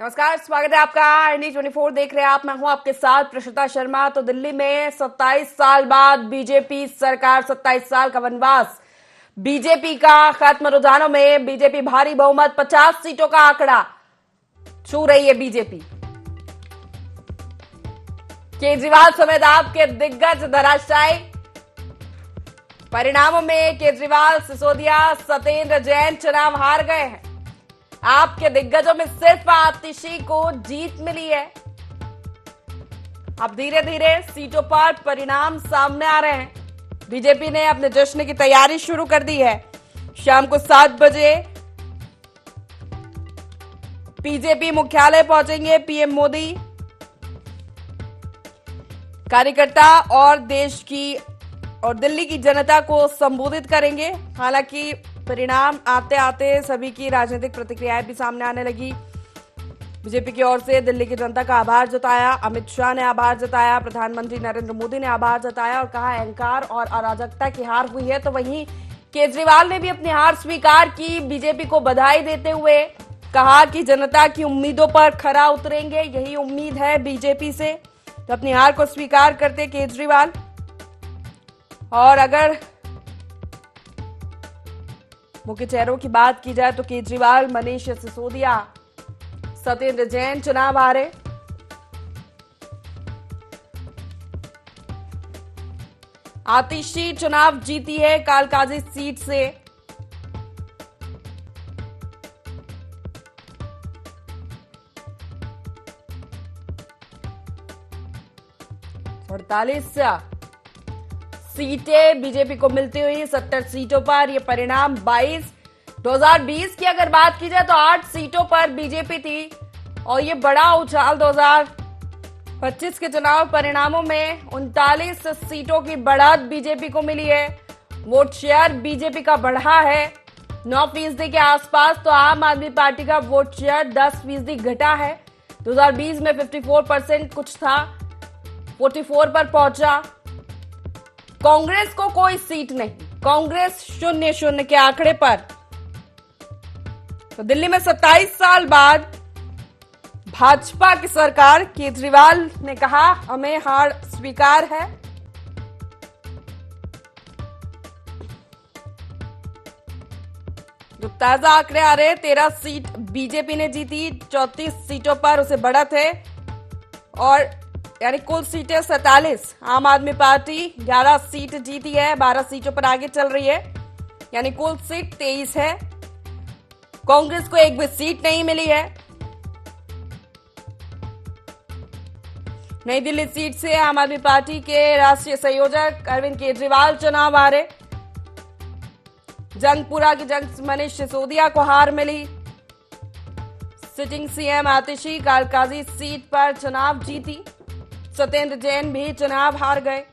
नमस्कार, स्वागत है आपका ND24 देख रहे हैं आप। मैं हूं आपके साथ प्रशिता शर्मा। तो दिल्ली में 27 साल बाद बीजेपी सरकार, 27 साल का वनवास बीजेपी का खत्म। रुझानों में बीजेपी भारी बहुमत, 50 सीटों का आंकड़ा छू रही है बीजेपी। केजरीवाल समेत आपके दिग्गज धराशायी। परिणामों में केजरीवाल, सिसोदिया, सत्येंद्र जैन चुनाव हार गए हैं। आपके दिग्गजों में सिर्फ आतिशी को जीत मिली है। अब धीरे धीरे सीटों पर परिणाम सामने आ रहे हैं। बीजेपी ने अपने जश्न की तैयारी शुरू कर दी है। शाम को 7 बजे बीजेपी मुख्यालय पहुंचेंगे पीएम मोदी। कार्यकर्ता और देश की और दिल्ली की जनता को संबोधित करेंगे। हालांकि परिणाम आते आते सभी की राजनीतिक प्रतिक्रियाएं भी सामने आने लगी। बीजेपी की ओर से दिल्ली की जनता का आभार जताया। अमित शाह ने आभार जताया, प्रधानमंत्री नरेंद्र मोदी ने आभार जताया और कहा अहंकार और अराजकता की हार हुई है। तो वहीं केजरीवाल ने भी अपनी हार स्वीकार की। बीजेपी को बधाई देते हुए कहा कि जनता की उम्मीदों पर खरा उतरेंगे, यही उम्मीद है बीजेपी से। तो अपनी हार को स्वीकार करते केजरीवाल। और अगर मुख्य चेहरों की बात की जाए तो केजरीवाल, मनीष सिसोदिया, सत्येंद्र जैन चुनाव हारे। आतिशी चुनाव जीती है कालकाजी सीट से। अड़तालीस सीटें बीजेपी को मिलती हुई 70 सीटों पर। यह परिणाम 2020 की अगर बात की जाए तो 8 सीटों पर बीजेपी थी और यह बड़ा उछाल 2025 के चुनाव परिणामों में 39 सीटों की बढ़त बीजेपी को मिली है। वोट शेयर बीजेपी का बढ़ा है 9% के आसपास। तो आम आदमी पार्टी का वोट शेयर 10% घटा है। 2020 में 54% कुछ था, 44 पर पहुंचा। कांग्रेस को कोई सीट नहीं, कांग्रेस 0-0 के आंकड़े पर। तो दिल्ली में 27 साल बाद भाजपा की सरकार, केजरीवाल ने कहा हमें हार स्वीकार है। जो ताजा आंकड़े आ रहे, 13 सीट बीजेपी ने जीती, 34 सीटों पर उसे बढ़त है। और यानी कुल सीटें 47। आम आदमी पार्टी 11 सीट जीती है, 12 सीटों पर आगे चल रही है, यानी कुल सीट 23 है। कांग्रेस को एक भी सीट नहीं मिली है। नई दिल्ली सीट से आम आदमी पार्टी के राष्ट्रीय संयोजक अरविंद केजरीवाल चुनाव हारे। जंगपुरा की जंग मनीष सिसोदिया को हार मिली। सिटिंग सीएम आतिशी कालकाजी सीट पर चुनाव जीती। सत्येंद्र जैन भी चुनाव हार गए।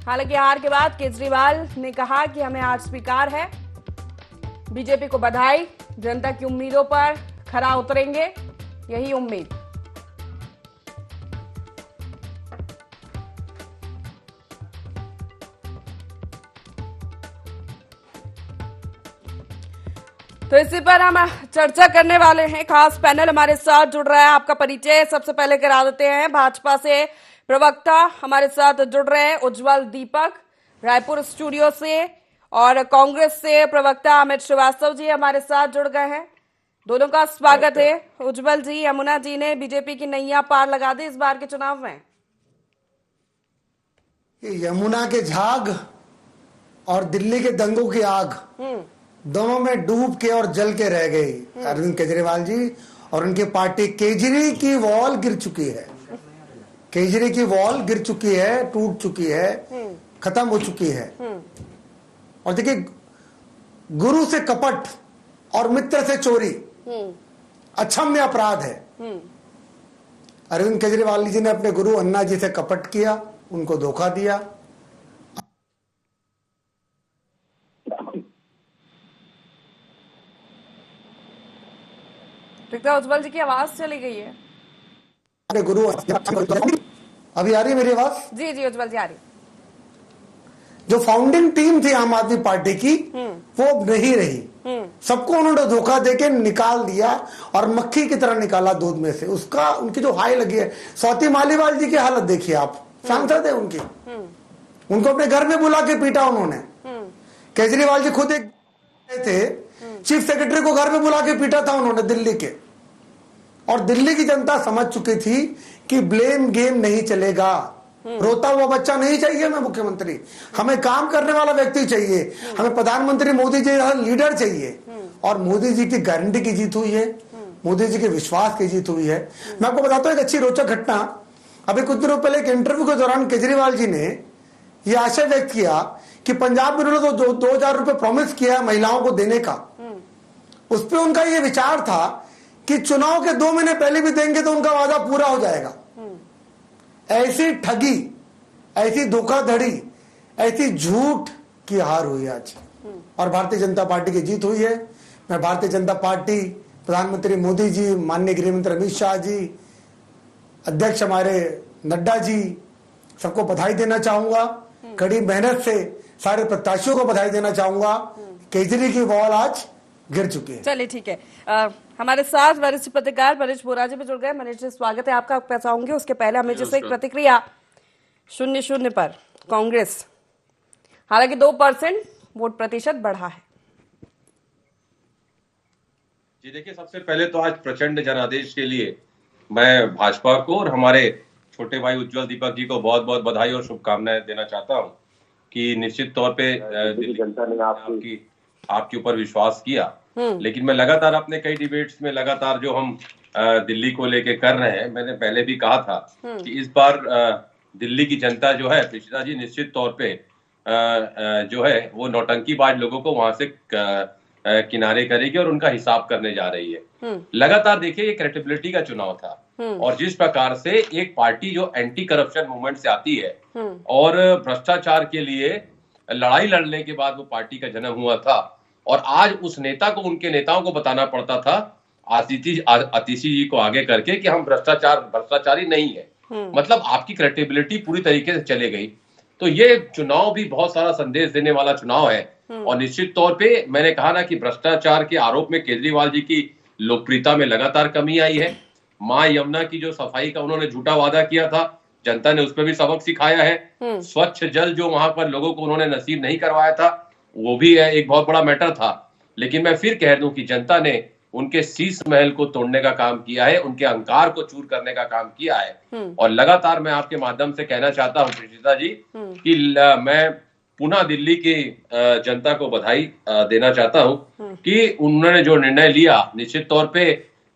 हालांकि हार के बाद केजरीवाल ने कहा कि हमें हार स्वीकार है, बीजेपी को बधाई, जनता की उम्मीदों पर खरा उतरेंगे, यही उम्मीद। तो इसी पर हम चर्चा करने वाले हैं। खास पैनल हमारे साथ जुड़ रहा है। आपका परिचय सबसे पहले करा देते हैं। भाजपा से प्रवक्ता हमारे साथ जुड़ रहे हैं उज्जवल दीपक रायपुर स्टूडियो से, और कांग्रेस से प्रवक्ता अमित श्रीवास्तव जी हमारे साथ जुड़ गए हैं। दोनों का स्वागत है। उज्जवल जी, यमुना जी ने बीजेपी की नैया पार लगा दी इस बार के चुनाव में। यमुना के झाग और दिल्ली के दंगों की आग दोनों में डूब के और जल के रह गई अरविंद केजरीवाल जी और उनकी पार्टी। केजरी की वॉल गिर चुकी है, केजरी की वॉल गिर चुकी है, टूट चुकी है, खत्म हो चुकी है। और देखिए, गुरु से कपट और मित्र से चोरी अक्षम्य अपराध है। अरविंद केजरीवाल जी ने अपने गुरु अन्ना जी से कपट किया, उनको धोखा दिया। उज्जवल जी की आवाज चली गई है। गुरु अभी आ रही है मेरी आवाज? जी जी उज्जवल जी आ रही। जो फाउंडिंग टीम थी आम आदमी पार्टी की वो अब नहीं रही। सबको उन्होंने धोखा देके निकाल दिया और मक्खी की तरह निकाला दूध में से। उसका उनकी जो हाई लगी है। स्वाति मालीवाल जी की हालत देखिए आप, सांसद है उनकी, उनको अपने घर में बुला के पीटा उन्होंने। केजरीवाल जी खुद एक थे, चीफ सेक्रेटरी को घर में बुला के पीटा था उन्होंने दिल्ली के। और दिल्ली की जनता समझ चुकी थी कि ब्लेम गेम नहीं चलेगा। रोता हुआ बच्चा नहीं चाहिए हमें मुख्यमंत्री, हमें काम करने वाला व्यक्ति चाहिए, हमें प्रधानमंत्री मोदी जी लीडर चाहिए। और मोदी जी की गारंटी की जीत हुई है, मोदी जी के विश्वास की जीत हुई है। मैं आपको बताता हूं एक अच्छी रोचक घटना। अभी कुछ दिनों पहले एक इंटरव्यू के दौरान केजरीवाल जी ने यह आशय व्यक्त किया कि पंजाब में उन्होंने तो 2,000 रुपए प्रॉमिस किया महिलाओं को देने का। उस पर उनका यह विचार था कि चुनाव के 2 महीने पहले भी देंगे तो उनका वादा पूरा हो जाएगा। ऐसी ठगी, ऐसी धोखाधड़ी, ऐसी झूठ की हार हुई आज और भारतीय जनता पार्टी की जीत हुई है। मैं भारतीय जनता पार्टी, प्रधानमंत्री मोदी जी, माननीय गृह मंत्री अमित शाह जी, अध्यक्ष हमारे नड्डा जी, सबको बधाई देना चाहूंगा। कड़ी मेहनत से सारे प्रत्याशियों को बधाई देना चाहूंगा। केजरी की वॉल आज गिर चुकी है। चलिए ठीक है, हमारे साथ वरिष्ठ पत्रकार मनीष बोरा जी भी जुड़ गए। मनीष जी स्वागत है आपका, बताऊंगे उसके पहले हमें जैसे एक प्रतिक्रिया 0-0 पर कांग्रेस, हालांकि 2% वोट प्रतिशत बढ़ा है। जी देखिए, सबसे पहले तो आज प्रचंड जनादेश के लिए मैं भाजपा को और हमारे छोटे भाई उज्जवल दीपक जी को बहुत बहुत बधाई और शुभकामनाएं देना चाहता हूं कि निश्चित तौर पे दिल्ली जनता ने आपके ऊपर विश्वास किया। लेकिन मैं लगातार अपने कई डिबेट्स में लगातार जो हम दिल्ली को लेके कर रहे हैं, मैंने पहले भी कहा था कि इस बार दिल्ली की जनता जो है प्रीशिता जी, निश्चित तौर पे जो है वो नौटंकीबाज लोगों को वहां से किनारे करेगी और उनका हिसाब करने जा रही है। लगातार देखिए, ये क्रेडिबिलिटी का चुनाव था और जिस प्रकार से एक पार्टी जो एंटी करप्शन मूवमेंट से आती है और भ्रष्टाचार के लिए लड़ाई लड़ने के बाद वो पार्टी का जन्म हुआ था, और आज उस नेता को, उनके नेताओं को बताना पड़ता था आतिशी जी को आगे करके कि हम भ्रष्टाचारी नहीं है। मतलब आपकी क्रेडिबिलिटी पूरी तरीके से चले गई। तो ये चुनाव भी बहुत सारा संदेश देने वाला चुनाव है। और निश्चित तौर पे मैंने कहा ना कि भ्रष्टाचार के आरोप में केजरीवाल जी की लोकप्रियता में लगातार कमी आई है। मां यमुना की जो सफाई का उन्होंने झूठा वादा किया था, जनता ने उस पर भी सबक सिखाया है। स्वच्छ जल जो वहां पर लोगों को उन्होंने नसीब नहीं करवाया था, वो भी एक बहुत बड़ा मैटर था। लेकिन मैं फिर कह दूं कि जनता ने उनके शीश महल को तोड़ने का काम किया है, उनके अहंकार को चूर करने का काम किया है। और लगातार मैं आपके माध्यम से कहना चाहता हूं प्रीशिता जी कि मैं पुनः दिल्ली की जनता को बधाई देना चाहता हूं कि उन्होंने जो निर्णय लिया, निश्चित तौर पे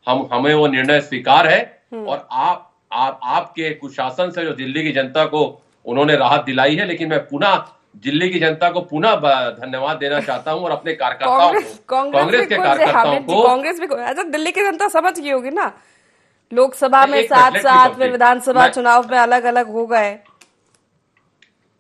हमें वो निर्णय स्वीकार है। और आपके कुशासन से जो दिल्ली की जनता को उन्होंने राहत दिलाई है। लेकिन मैं पुनः दिल्ली की जनता को पुनः धन्यवाद देना चाहता हूं और अपने कार्यकर्ताओं को, कांग्रेस के कार्यकर्ताओं को, कांग्रेस भी अच्छा, दिल्ली की जनता समझ गई होगी ना, लोकसभा में 7-7 फिर विधानसभा चुनाव में अलग अलग हो गए।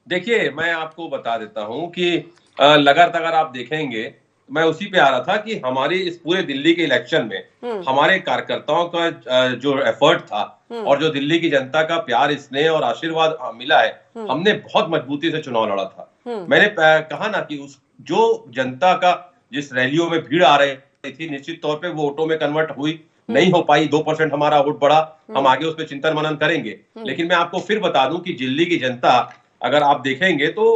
देखिए, मैं आपको बता देता हूं कि लगातार अगर आप देखेंगे, मैं उसी पे आ रहा था कि हमारी इस पूरे दिल्ली के इलेक्शन में हमारे कार्यकर्ताओं का जो एफर्ट था और जो दिल्ली की जनता का प्यार, स्नेह और आशीर्वाद मिला है, हमने बहुत मजबूती से चुनाव लड़ा था। मैंने कहा ना कि उस जो जनता का जिस रैलियों में भीड़ आ रही थी, निश्चित तौर पे वो वोटों में कन्वर्ट हुई नहीं हो पाई। 2% हमारा वोट बढ़ा, हम आगे उस पर चिंतन मनन करेंगे। लेकिन मैं आपको फिर बता दूं कि दिल्ली की जनता, अगर आप देखेंगे तो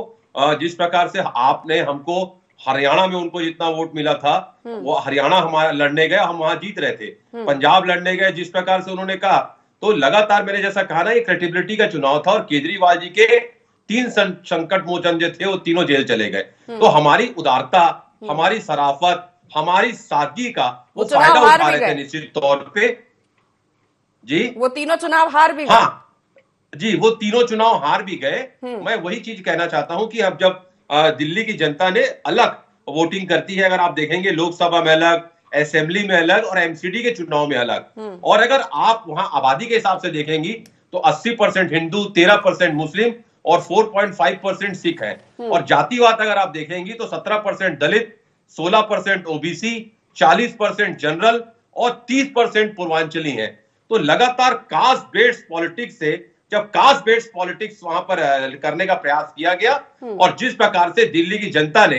जिस प्रकार से आपने हमको हरियाणा में उनको जितना वोट मिला था, वो हरियाणा हमारा लड़ने गए, हम वहां जीत रहे थे। पंजाब लड़ने गए, जिस प्रकार से उन्होंने कहा, तो लगातार मैंने जैसा कहा ना, ये क्रेडिबिलिटी का चुनाव था। और केजरीवाल जी के 3 संकट मोचन जो थे वो तीनों जेल चले गए। तो हमारी उदारता, हमारी सराफत, हमारी सादगी का वो फायदा उठा रहे थे निश्चित तौर पे। जी, वो तीनों चुनाव हार भी गए। हाँ जी, वो तीनों चुनाव हार भी गए। मैं वही चीज कहना चाहता हूं कि अब जब दिल्ली की जनता ने अलग वोटिंग करती है, अगर आप देखेंगे लोकसभा में अलग, असेंबली में अलग और एमसीडी के चुनाव में अलग, और अगर आप वहां आबादी के हिसाब से देखेंगी तो 80% हिंदू, 13% मुस्लिम और 4.5% सिख है। और जातिवाद अगर आप देखेंगी तो 17% दलित, 16% ओबीसी, 40% जनरल और 30% पूर्वांचली हैं। तो लगातार कास्ट बेस्ड पॉलिटिक्स से, जब कास्ट बेस्ड पॉलिटिक्स वहां पर करने का प्रयास किया गया और जिस प्रकार से दिल्ली की जनता ने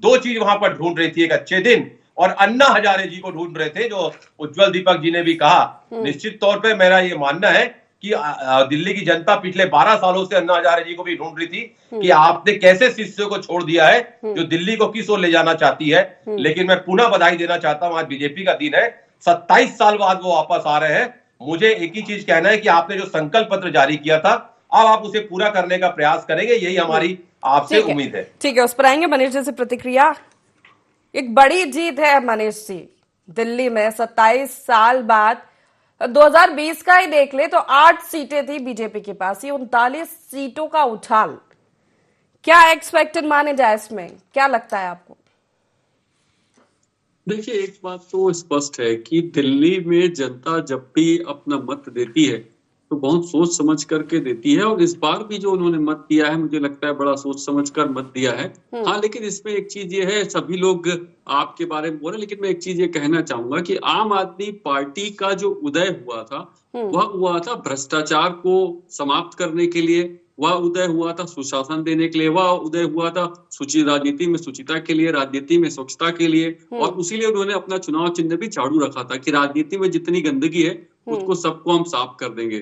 दो चीज वहां पर ढूंढ रही थी, एक अच्छे दिन और अन्ना हजारे जी को ढूंढ रहे थे, जो उज्जवल दीपक जी ने भी कहा। निश्चित तौर पे मेरा ये मानना है कि दिल्ली की जनता पिछले 12 सालों से अन्ना हजारे जी को भी ढूंढ रही थी कि आपने कैसे शिष्यों को छोड़ दिया है, जो दिल्ली को किस ओर ले जाना चाहती है। लेकिन मैं पुनः बधाई देना चाहता हूं, आज बीजेपी का दिन है, 27 साल बाद वो वापस आ रहे हैं। मुझे एक ही चीज कहना है कि आपने जो संकल्प पत्र जारी किया था, अब आप उसे पूरा करने का प्रयास करेंगे, यही हमारी आपसे उम्मीद है। ठीक है, उस पर आएंगे। मनीष जी से प्रतिक्रिया। एक बड़ी जीत है मनीष जी, दिल्ली में 27 साल बाद। 2020 का ही देख ले तो 8 सीटें थी बीजेपी के पास, ये 39 सीटों का उछाल। क्या एक्सपेक्टेड माने जाए इसमें, क्या लगता है आपको? देखिए, एक बात तो स्पष्ट है कि दिल्ली में जनता जब भी अपना मत देती है तो बहुत सोच समझ करके देती है, और इस बार भी जो उन्होंने मत दिया है, मुझे लगता है बड़ा सोच समझ कर मत दिया है। हाँ, लेकिन इसमें एक चीज ये है, सभी लोग आपके बारे में बोल रहे, लेकिन मैं एक चीज ये कहना चाहूंगा कि आम आदमी पार्टी का जो उदय हुआ था, वह हुआ था भ्रष्टाचार को समाप्त करने के लिए, वह उदय हुआ था सुशासन देने के लिए, वह उदय हुआ था राजनीति में शुचिता के लिए, राजनीति में स्वच्छता के लिए, और उसीलिए उन्होंने अपना चुनाव चिन्ह भी झाड़ू रखा था कि राजनीति में जितनी गंदगी है उसको सबको हम साफ कर देंगे।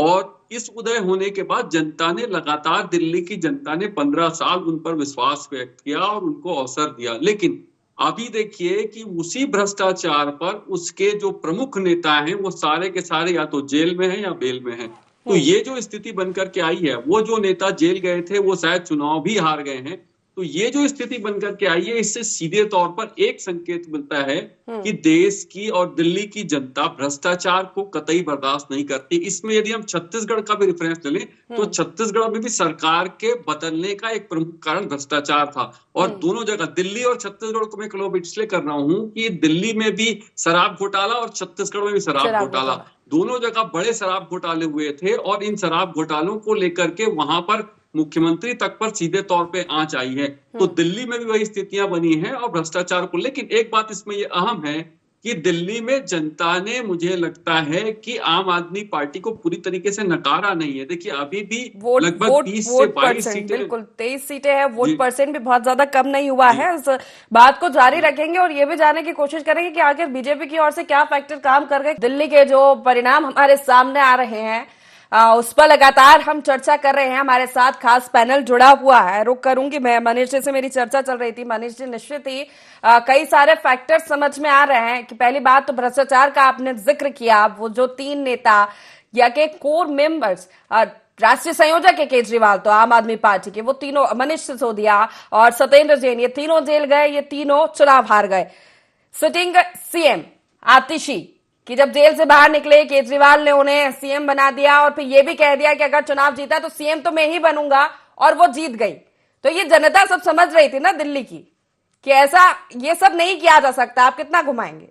और इस उदय होने के बाद जनता ने लगातार, दिल्ली की जनता ने 15 साल उन पर विश्वास व्यक्त किया और उनको अवसर दिया। लेकिन अभी देखिए कि उसी भ्रष्टाचार पर उसके जो प्रमुख नेता हैं वो सारे के सारे या तो जेल में हैं या बेल में हैं। तो ये जो स्थिति बनकर के आई है, वो जो नेता जेल गए थे वो शायद चुनाव भी हार गए हैं। तो ये जो स्थिति बनकर के आई है, इससे सीधे तौर पर एक संकेत मिलता है कि देश की और दिल्ली की जनता भ्रष्टाचार को कतई बर्दाश्त नहीं करती। इसमें यदि हम छत्तीसगढ़ का भी रेफरेंस ले लें तो छत्तीसगढ़ में भी सरकार के बदलने का एक प्रमुख कारण भ्रष्टाचार था। और दोनों जगह, दिल्ली और छत्तीसगढ़ को मैं क्लोब इसलिए कर रहा हूं कि दिल्ली में भी शराब घोटाला और छत्तीसगढ़ में भी शराब घोटाला, दोनों जगह बड़े शराब घोटाले हुए थे, और इन शराब घोटालों को लेकर के वहां पर मुख्यमंत्री तक पर सीधे तौर पे आंच आई है। तो दिल्ली में भी वही स्थितियां बनी हैं और भ्रष्टाचार को। लेकिन एक बात इसमें ये अहम है कि दिल्ली में जनता ने, मुझे लगता है कि आम आदमी पार्टी को पूरी तरीके से नकारा नहीं है। देखिए, अभी भी लगभग 30 से 22 सीटें, बिल्कुल 23 सीटें हैं, वोट परसेंट भी बहुत ज्यादा कम नहीं हुआ है। इस बात को जारी रखेंगे और ये भी जानने की कोशिश करेंगे कि आखिर बीजेपी की ओर से क्या फैक्टर काम कर गए। दिल्ली के जो परिणाम हमारे सामने आ रहे हैं उस पर लगातार हम चर्चा कर रहे हैं। हमारे साथ खास पैनल जुड़ा हुआ है। रुक करूंगी मैं, मनीष जी से मेरी चर्चा चल रही थी। मनीष जी, निश्चित ही कई सारे फैक्टर समझ में आ रहे हैं कि पहली बात तो भ्रष्टाचार का आपने जिक्र किया, वो जो 3 नेता या के कोर मेंबर्स, राष्ट्रीय संयोजक है केजरीवाल तो आम आदमी पार्टी के, वो तीनों, मनीष सिसोदिया और सत्येंद्र जैन, ये तीनों जेल गए, ये तीनों चुनाव हार गए। सिटिंग सीएम आतिशी कि जब जेल से बाहर निकले केजरीवाल ने उन्हें सीएम बना दिया और फिर ये भी कह दिया कि अगर चुनाव जीता तो सीएम तो मैं ही बनूंगा, और वो जीत गई। तो ये जनता सब समझ रही थी ना दिल्ली की कि ऐसा ये सब नहीं किया जा सकता। आप कितना घुमाएंगे?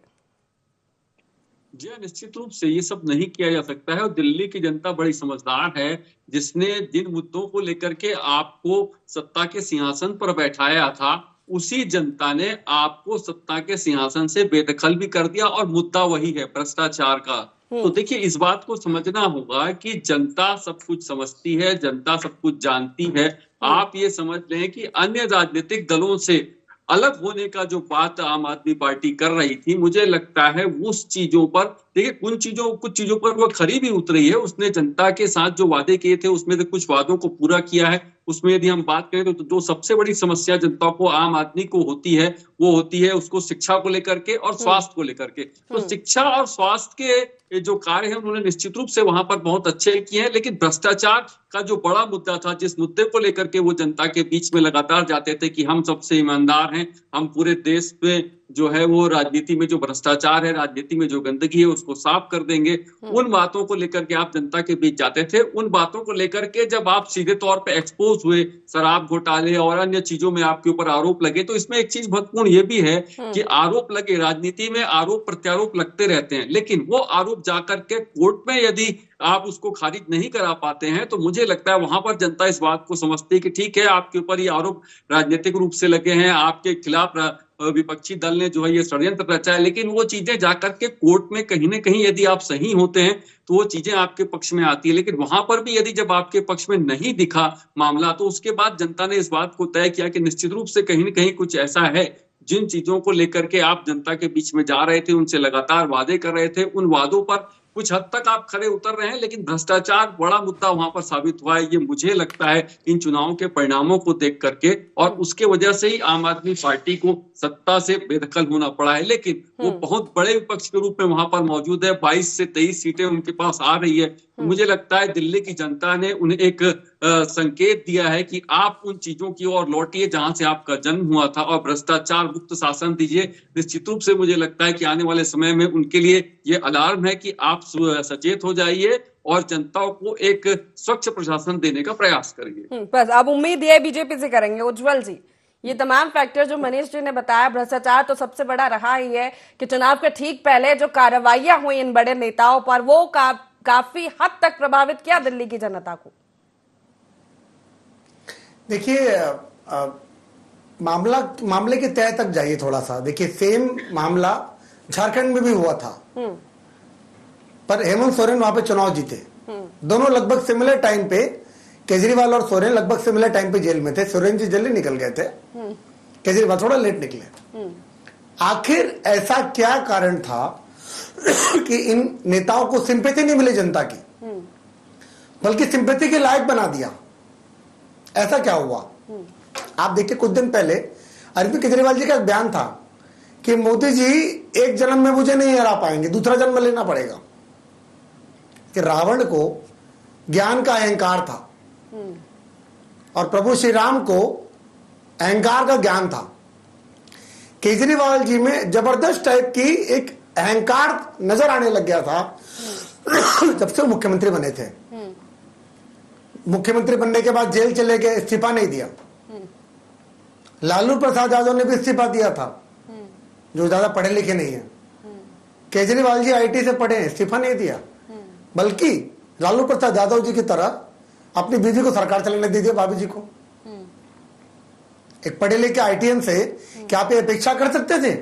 जी, निश्चित रूप से ये सब नहीं किया जा सकता है, और दिल्ली की जनता बड़ी समझदार है, जिसने जिन मुद्दों को लेकर के आपको सत्ता के सिंहासन पर बैठाया था, उसी जनता ने आपको सत्ता के सिंहासन से बेदखल भी कर दिया, और मुद्दा वही है, भ्रष्टाचार का। तो देखिए, इस बात को समझना होगा कि जनता सब कुछ समझती है, जनता सब कुछ जानती है। आप ये समझ लें कि अन्य राजनीतिक दलों से अलग होने का जो बात आम आदमी पार्टी कर रही थी, मुझे लगता है उस चीजों पर, देखिए कुछ चीजों पर वो खरी भी उतरी है। उसने जनता के साथ जो वादे किए थे उसमें से कुछ वादों को पूरा किया है। उसमें यदि हम बात करें तो जो सबसे बड़ी समस्या जनता को, आम आदमी को होती है, वो होती है उसको शिक्षा को लेकर के और स्वास्थ्य को लेकर के। तो शिक्षा और स्वास्थ्य के जो कार्य है उन्होंने निश्चित रूप से वहां पर बहुत अच्छे किए हैं। लेकिन भ्रष्टाचार का जो बड़ा मुद्दा था, जिस मुद्दे को लेकर के वो जनता के बीच में लगातार जाते थे कि हम सबसे ईमानदार हैं, हम पूरे देश में जो है वो राजनीति में जो भ्रष्टाचार है, राजनीति में जो गंदगी है उसको साफ कर देंगे, उन बातों को लेकर के आप जनता के बीच जाते थे। उन बातों को लेकर के जब आप सीधे तौर पे एक्सपोज हुए, शराब घोटाले और अन्य चीजों में आपके ऊपर आरोप लगे, तो इसमें एक चीज महत्वपूर्ण ये भी है कि आरोप लगे, राजनीति में आरोप प्रत्यारोप लगते रहते हैं, लेकिन वो आरोप जाकर के कोर्ट में यदि आप उसको खारिज नहीं करा पाते हैं तो मुझे लगता है वहां पर जनता इस बात को समझती है कि ठीक है, आपके ऊपर ये आरोप राजनीतिक रूप से लगे हैं, आपके खिलाफ विपक्षी दल ने जो है ये षड्यंत्र रचा है, लेकिन वो चीजें जाकर के कोर्ट में कहीं ना कहीं यदि आप सही होते हैं तो वो चीजें आपके पक्ष में आती है, लेकिन वहां पर भी यदि जब आपके पक्ष में नहीं दिखा मामला तो उसके बाद जनता ने इस बात को तय किया कि निश्चित रूप से कहीं ना कहीं कुछ ऐसा है जिन चीजों को लेकर के आप जनता के बीच में जा रहे थे, उनसे लगातार वादे कर रहे थे, उन वादों पर कुछ हद तक आप खरे उतर रहे हैं, लेकिन भ्रष्टाचार बड़ा मुद्दा वहां पर साबित हुआ है। ये मुझे लगता है इन चुनावों के परिणामों को देख करके, और उसके वजह से ही आम आदमी पार्टी को सत्ता से बेदखल होना पड़ा है, लेकिन वो बहुत बड़े विपक्ष के रूप में वहां पर मौजूद है। 22 से 23 सीटें उनके पास आ रही है। मुझे लगता है दिल्ली की जनता ने उन्हें एक संकेत दिया है कि आप उन चीजों की ओर लौटिए जहां से आपका जन्म हुआ था और भ्रष्टाचार मुक्त शासन दीजिए। निश्चित रूप से मुझे लगता है कि आने वाले समय में उनके लिए ये अलार्म है कि आप सचेत हो जाइए और जनता को एक स्वच्छ प्रशासन देने का प्रयास करिए। बस अब उम्मीद ये बीजेपी से करेंगे। उज्जवल जी, ये तमाम फैक्टर जो मनीष जी ने बताया, भ्रष्टाचार तो सबसे बड़ा रहा ही है कि चुनाव के ठीक पहले जो कार्रवाइयां हुई इन बड़े नेताओं पर, वो काफी हद तक प्रभावित किया दिल्ली की जनता को। देखिए, मामले के तह तक जाइए थोड़ा सा। देखिए, सेम मामला झारखंड में भी हुआ था, पर हेमंत सोरेन वहां पे चुनाव जीते। दोनों लगभग सिमिलर टाइम पे, केजरीवाल और सोरेन लगभग सिमिलर टाइम पे जेल में थे। सोरेन जी जल्दी निकल गए थे, केजरीवाल थोड़ा लेट निकले। आखिर ऐसा क्या कारण था कि इन नेताओं को सिंपैथी नहीं मिली जनता की, बल्कि सिंपैथी के लायक बना दिया? ऐसा क्या हुआ? आप देखिए, कुछ दिन पहले अरविंद केजरीवाल जी का एक बयान था कि मोदी जी एक जन्म में मुझे नहीं हरा पाएंगे, दूसरा जन्म लेना पड़ेगा। कि रावण को ज्ञान का अहंकार था और प्रभु श्री राम को अहंकार का ज्ञान था। केजरीवाल जी में जबरदस्त टाइप की एक अहंकार नजर आने लग गया था जब से वो मुख्यमंत्री बने थे। मुख्यमंत्री बनने के बाद जेल चले गए, इस्तीफा नहीं दिया। लालू प्रसाद यादव ने भी इस्तीफा दिया था, जो ज्यादा पढ़े लिखे नहीं है। केजरीवाल जी आईटी से पढ़े, इस्तीफा नहीं दिया, बल्कि लालू प्रसाद यादव जी की तरह अपनी बीवी को सरकार चलाने दीजिए, भाभी जी को। एक पढ़े लिखे आईटीएन से क्या आप ये अपेक्षा कर सकते थे?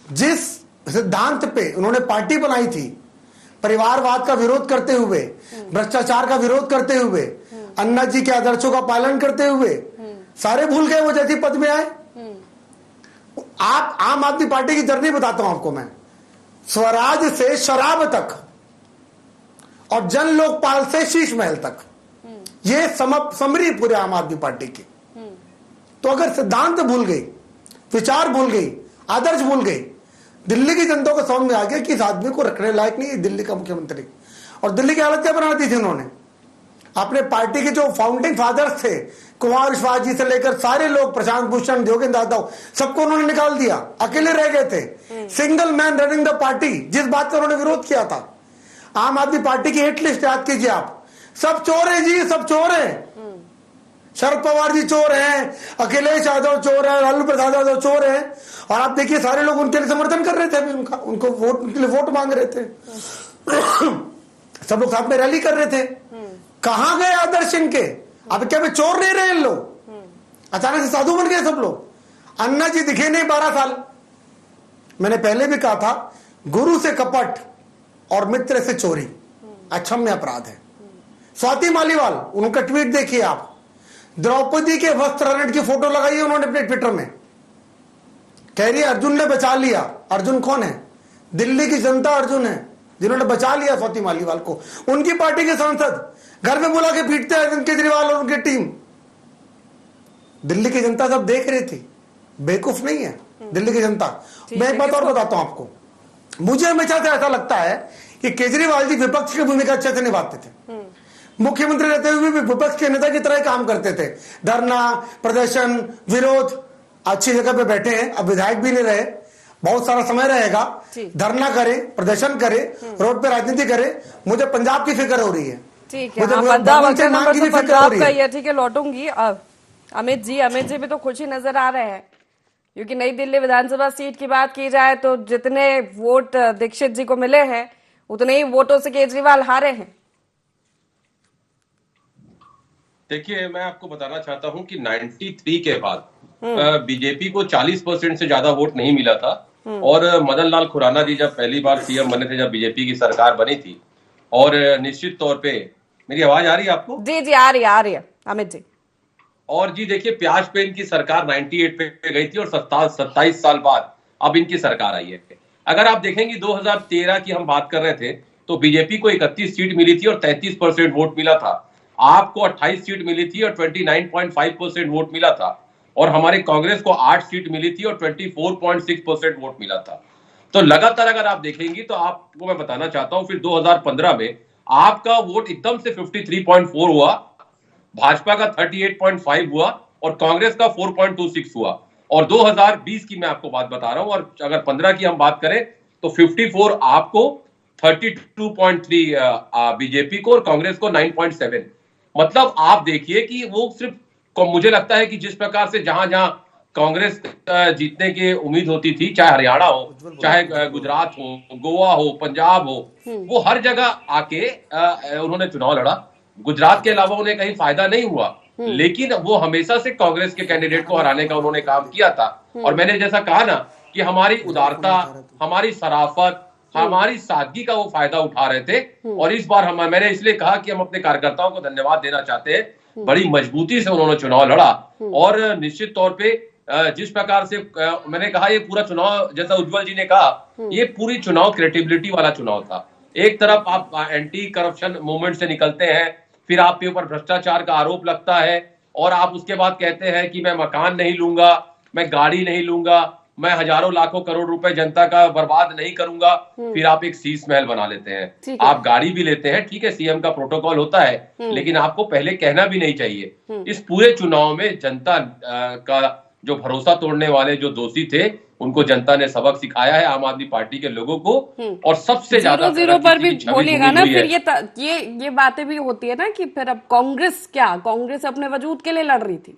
जिस सिद्धांत पे उन्होंने पार्टी बनाई थी, परिवारवाद का विरोध करते हुए, भ्रष्टाचार का विरोध करते हुए, अन्ना जी के आदर्शों का पालन करते हुए, सारे भूल गए वो जैसी पद में आए। आप आम आदमी पार्टी की जर्नी बताता हूं आपको मैं, स्वराज से शराब तक और जन लोकपाल से शीश महल तक, ये समरी पूरे आम आदमी पार्टी की। तो अगर सिद्धांत भूल गई, विचार भूल गई, आदर्श भूल गई, दिल्ली की जनता को समझ में आ गया कि इस आदमी को रखने लायक नहीं है दिल्ली का मुख्यमंत्री। और दिल्ली की हालत क्या बना दी थी उन्होंने? अपने पार्टी के जो फाउंडिंग फादर्स थे, कुमार विश्वास जी से लेकर सारे लोग, प्रशांत भूषण, जोगेंद्र यादव, सबको उन्होंने निकाल दिया। अकेले रह गए थे, single man running the party. जिस बात का उन्होंने विरोध किया था, आम आदमी पार्टी की हिट लिस्ट याद कीजिए आप। सब चोर है जी, सब चोर है। शरद पवार जी चोर हैं, अखिलेश यादव चोर है, लालू प्रसाद यादव चोर है। और आप देखिए, सारे लोग उनके लिए समर्थन कर रहे थे अभी, उनको वोट, उनके लिए वोट मांग रहे थे। सब लोग साथ में रैली कर रहे थे। कहां गए आदर्श इनके? अब क्या चोर नहीं रहे इन लोग? अचानक से साधु बन गए सब लोग। अन्ना जी दिखे नहीं 12 साल। मैंने पहले भी कहा था, गुरु से कपट और मित्र से चोरी अक्षम्य अपराध है। स्वाति मालीवाल, उनका ट्वीट देखिए आप, द्रौपदी के वस्त्र हरण की फोटो लगाई है उन्होंने अपने ट्विटर में, कह रही है अर्जुन ने बचा लिया। अर्जुन कौन है? दिल्ली की जनता अर्जुन है, जिन्होंने बचा लिया स्वाति मालीवाल को। उनकी पार्टी के सांसद घर में बुला के पीटते हैं अरविंद केजरीवाल और उनकी टीम। दिल्ली की जनता सब देख रही थी, बेवकूफ नहीं है दिल्ली की जनता। मैं एक बात और बताता हूं आपको, मुझे हमेशा से ऐसा लगता है कि केजरीवाल जी विपक्ष की भूमिका अच्छे से निभाते थे। मुख्यमंत्री रहते हुए भी विपक्ष के नेता की तरह ही काम करते थे। धरना, प्रदर्शन, विरोध, अच्छी जगह पे बैठे हैं। अब विधायक भी नहीं रहे, बहुत सारा समय रहेगा। धरना करे, प्रदर्शन करे, रोड पे राजनीति करे। मुझे पंजाब की फिक्र हो रही है। ठीक है, पंजाब का ये, ठीक है, लौटूंगी। अमित जी भी तो खुश ही नजर आ रहे हैं, क्योंकि नई दिल्ली विधानसभा सीट की बात की जाए तो जितने वोट दीक्षित जी को मिले हैं, उतने ही वोटों से केजरीवाल हारे हैं। देखिए, मैं आपको बताना चाहता हूं कि 93 के बाद बीजेपी को 40% से ज्यादा वोट नहीं मिला था। और मदन लाल खुराना जी जब पहली बार सीएम बने थे, जब बीजेपी की सरकार बनी थी, और निश्चित तौर पे मेरी आवाज आ रही है आपको? जी जी, आ रही है अमित जी। और जी देखिए, प्याज पे इनकी सरकार 98 पे गई थी और 27 साल बाद अब इनकी सरकार आई है। अगर आप देखेंगे 2013 की हम बात कर रहे थे तो बीजेपी को 31 सीट मिली थी और 33% वोट मिला था। आपको 28 सीट मिली थी और 29.5% वोट मिला था। और हमारे कांग्रेस को 8 सीट मिली थी और 24.6% वोट मिला था। तो लगातार अगर आप देखेंगे तो आपको मैं बताना चाहता हूं, फिर 2015 में आपका वोट एकदम से 53.4 हुआ, भाजपा का 38.5 हुआ और कांग्रेस का 4.26 हुआ। और 2020 की मैं आपको बात बता रहा हूं, और अगर 15 की हम बात करें तो 54 आपको, 32.3 बीजेपी को और कांग्रेस को 9.7। मतलब आप देखिए कि वो सिर्फ, मुझे लगता है कि जिस प्रकार से जहां जहां कांग्रेस जीतने की उम्मीद होती थी, चाहे हरियाणा हो, चाहे गुजरात हो, गोवा हो, पंजाब हो, वो हर जगह आके उन्होंने चुनाव लड़ा। गुजरात के अलावा उन्हें कहीं फायदा नहीं हुआ, लेकिन वो हमेशा से कांग्रेस के कैंडिडेट को हराने का उन्होंने काम किया था। और मैंने जैसा कहा ना कि हमारी उदारता, हमारी शराफत, हमारी सादगी का वो फायदा उठा रहे थे। और इस बार मैंने इसलिए कहा कि हम अपने कार्यकर्ताओं को धन्यवाद देना चाहते हैं, बड़ी मजबूती से उन्होंने चुनाव लड़ा। और निश्चित तौर पे जिस प्रकार से मैंने कहा, ये पूरा चुनाव, जैसा उज्जवल जी ने कहा, ये पूरी चुनाव क्रिएटिविटी वाला चुनाव था। एक तरफ आप एंटी करप्शन मूवमेंट से निकलते हैं, फिर आपके ऊपर भ्रष्टाचार का आरोप लगता है, और आप उसके बाद कहते हैं कि मैं मकान नहीं लूंगा, मैं गाड़ी नहीं लूंगा, मैं हजारों लाखों करोड़ रुपए जनता का बर्बाद नहीं करूंगा। फिर आप एक शीश महल बना लेते हैं, आप गाड़ी भी लेते हैं, ठीक है, सीएम का प्रोटोकॉल होता है, लेकिन आपको पहले कहना भी नहीं चाहिए। इस पूरे चुनाव में जनता का जो भरोसा तोड़ने वाले जो दोषी थे, उनको जनता ने सबक सिखाया है, आम आदमी पार्टी के लोगों को। और सबसे ज्यादा 0-0 पर भी बोलिएगा ना, फिर ये बातें भी होती है ना कि फिर अब कांग्रेस अपने वजूद के लिए लड़ रही थी।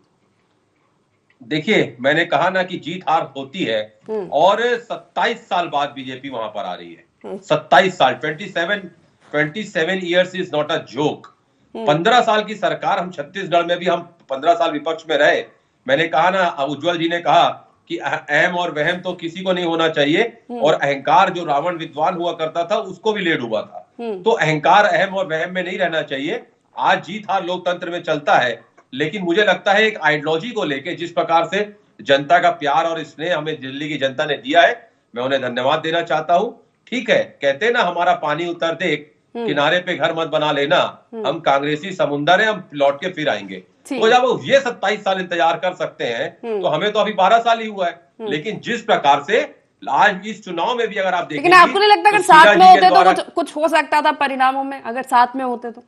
देखिए, मैंने कहा ना कि जीत हार होती है, और 27 साल बाद बीजेपी वहां पर आ रही है। 27 साल, 27 years is not a joke. 15 साल की सरकार, हम छत्तीसगढ़ में भी हम 15 साल विपक्ष में रहे। मैंने कहा ना, उज्जवल जी ने कहा कि अहम और वहम तो किसी को नहीं होना चाहिए, और अहंकार जो रावण विद्वान हुआ करता था उसको भी ले डूबा था। तो अहंकार, अहम और वहम में नहीं रहना चाहिए। आज जीत हार लोकतंत्र में चलता है, लेकिन मुझे लगता है एक आइडियोलॉजी को लेके जिस प्रकार से जनता का प्यार और स्नेह हमें दिल्ली की जनता ने दिया है, मैं उन्हें धन्यवाद देना चाहता हूं। ठीक है, कहते हैं ना, हमारा पानी उतर देख, किनारे पे घर मत बना लेना, हम कांग्रेसी समुंदर है, हम लौट के फिर आएंगे। तो जब ये 27 साल इंतजार कर सकते हैं, तो हमें तो अभी 12 साल ही हुआ है। लेकिन जिस प्रकार से आज इस चुनाव में भी अगर आप देखेंगे, लेकिन आपको नहीं लगता अगर साथ में होते तो कुछ हो सकता था परिणामों में, अगर साथ में होते तो?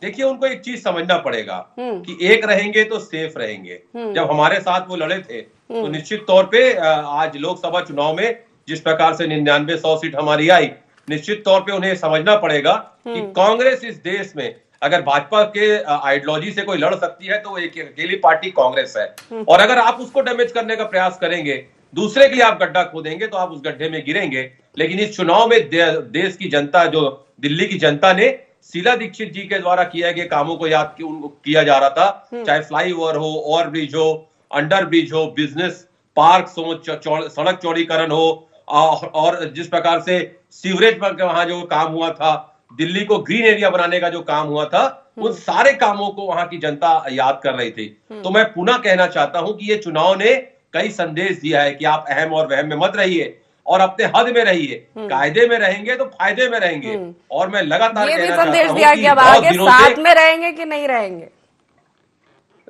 देखिए, उनको एक चीज समझना पड़ेगा कि एक रहेंगे तो सेफ रहेंगे। जब हमारे साथ वो लड़े थे तो निश्चित तौर पे आज लोकसभा चुनाव में जिस प्रकार से 99-100 सीट हमारी आई, निश्चित तौर पे उन्हें समझना पड़ेगा कि कांग्रेस इस देश में अगर भाजपा के आइडियोलॉजी से कोई लड़ सकती है तो वो एक अकेली पार्टी कांग्रेस है। और अगर आप उसको डैमेज करने का प्रयास करेंगे, दूसरे के लिए आप गड्ढा खोदेंगे, तो आप उस गड्ढे में गिरेंगे। लेकिन इस चुनाव में देश की जनता, जो दिल्ली की जनता ने शीला दीक्षित जी के द्वारा किए गए कामों को याद किया जा रहा था, चाहे फ्लाईओवर हो, ओवरब्रिज हो, अंडर ब्रिज हो, बिजनेस पार्क हो, सड़क चौड़ीकरण हो, और जिस प्रकार से सीवरेज पर वहां जो काम हुआ था, दिल्ली को ग्रीन एरिया बनाने का जो काम हुआ था, उन सारे कामों को वहां की जनता याद कर रही थी। तो मैं पुनः कहना चाहता हूं कि ये चुनाव ने कई संदेश दिया है कि आप अहम और वहम में मत रहिए और अपने हद में रहिए, कायदे में रहेंगे तो फायदे में रहेंगे। और मैं लगातार ये भी संदेश दिया कि अब आगे साथ में रहेंगे कि नहीं रहेंगे।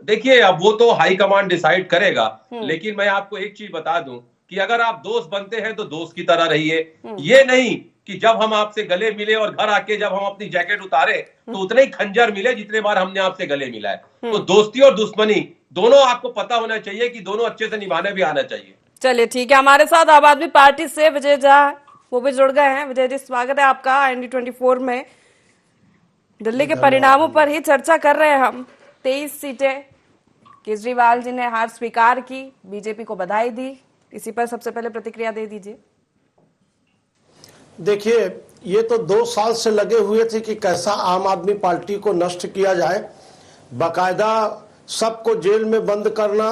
देखिए, अब वो तो हाईकमांड डिसाइड करेगा, लेकिन मैं आपको एक चीज बता दूं कि अगर आप दोस्त बनते हैं तो दोस्त की तरह रहिए। ये नहीं कि जब हम आपसे गले मिले और घर आके जब हम अपनी जैकेट उतारे तो उतने ही खंजर मिले जितने बार हमने आपसे गले मिला है। तो दोस्ती और दुश्मनी दोनों आपको पता होना चाहिए कि दोनों अच्छे से निभाने भी आना चाहिए। चलिए ठीक है, हमारे साथ आम आदमी पार्टी से विजय झा वो भी जुड़ गए हैं। विजय जी, स्वागत है आपका ND24 में। दिल्ली के परिणामों पर ही चर्चा कर रहे हैं हम। 23 सीटें, केजरीवाल जी ने हार स्वीकार की, बीजेपी को बधाई दी। इसी पर सबसे पहले प्रतिक्रिया दे दीजिए। देखिए, ये तो 2 साल से लगे हुए थे कि कैसा आम आदमी पार्टी को नष्ट किया जाए। बाकायदा सबको जेल में बंद करना,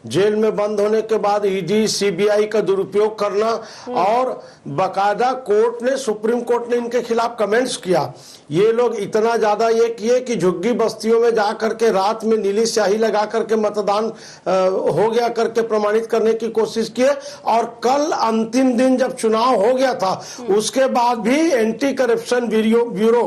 जेल में बंद होने के बाद ईडी सीबीआई का दुरुपयोग करना, और बाकायदा कोर्ट ने, सुप्रीम कोर्ट ने इनके खिलाफ कमेंट्स किया। ये लोग इतना ज्यादा ये किए कि झुग्गी बस्तियों में जा करके रात में नीली स्याही लगा करके मतदान हो गया करके प्रमाणित करने की कोशिश किए। और कल अंतिम दिन जब चुनाव हो गया था उसके बाद भी एंटी करप्शन ब्यूरो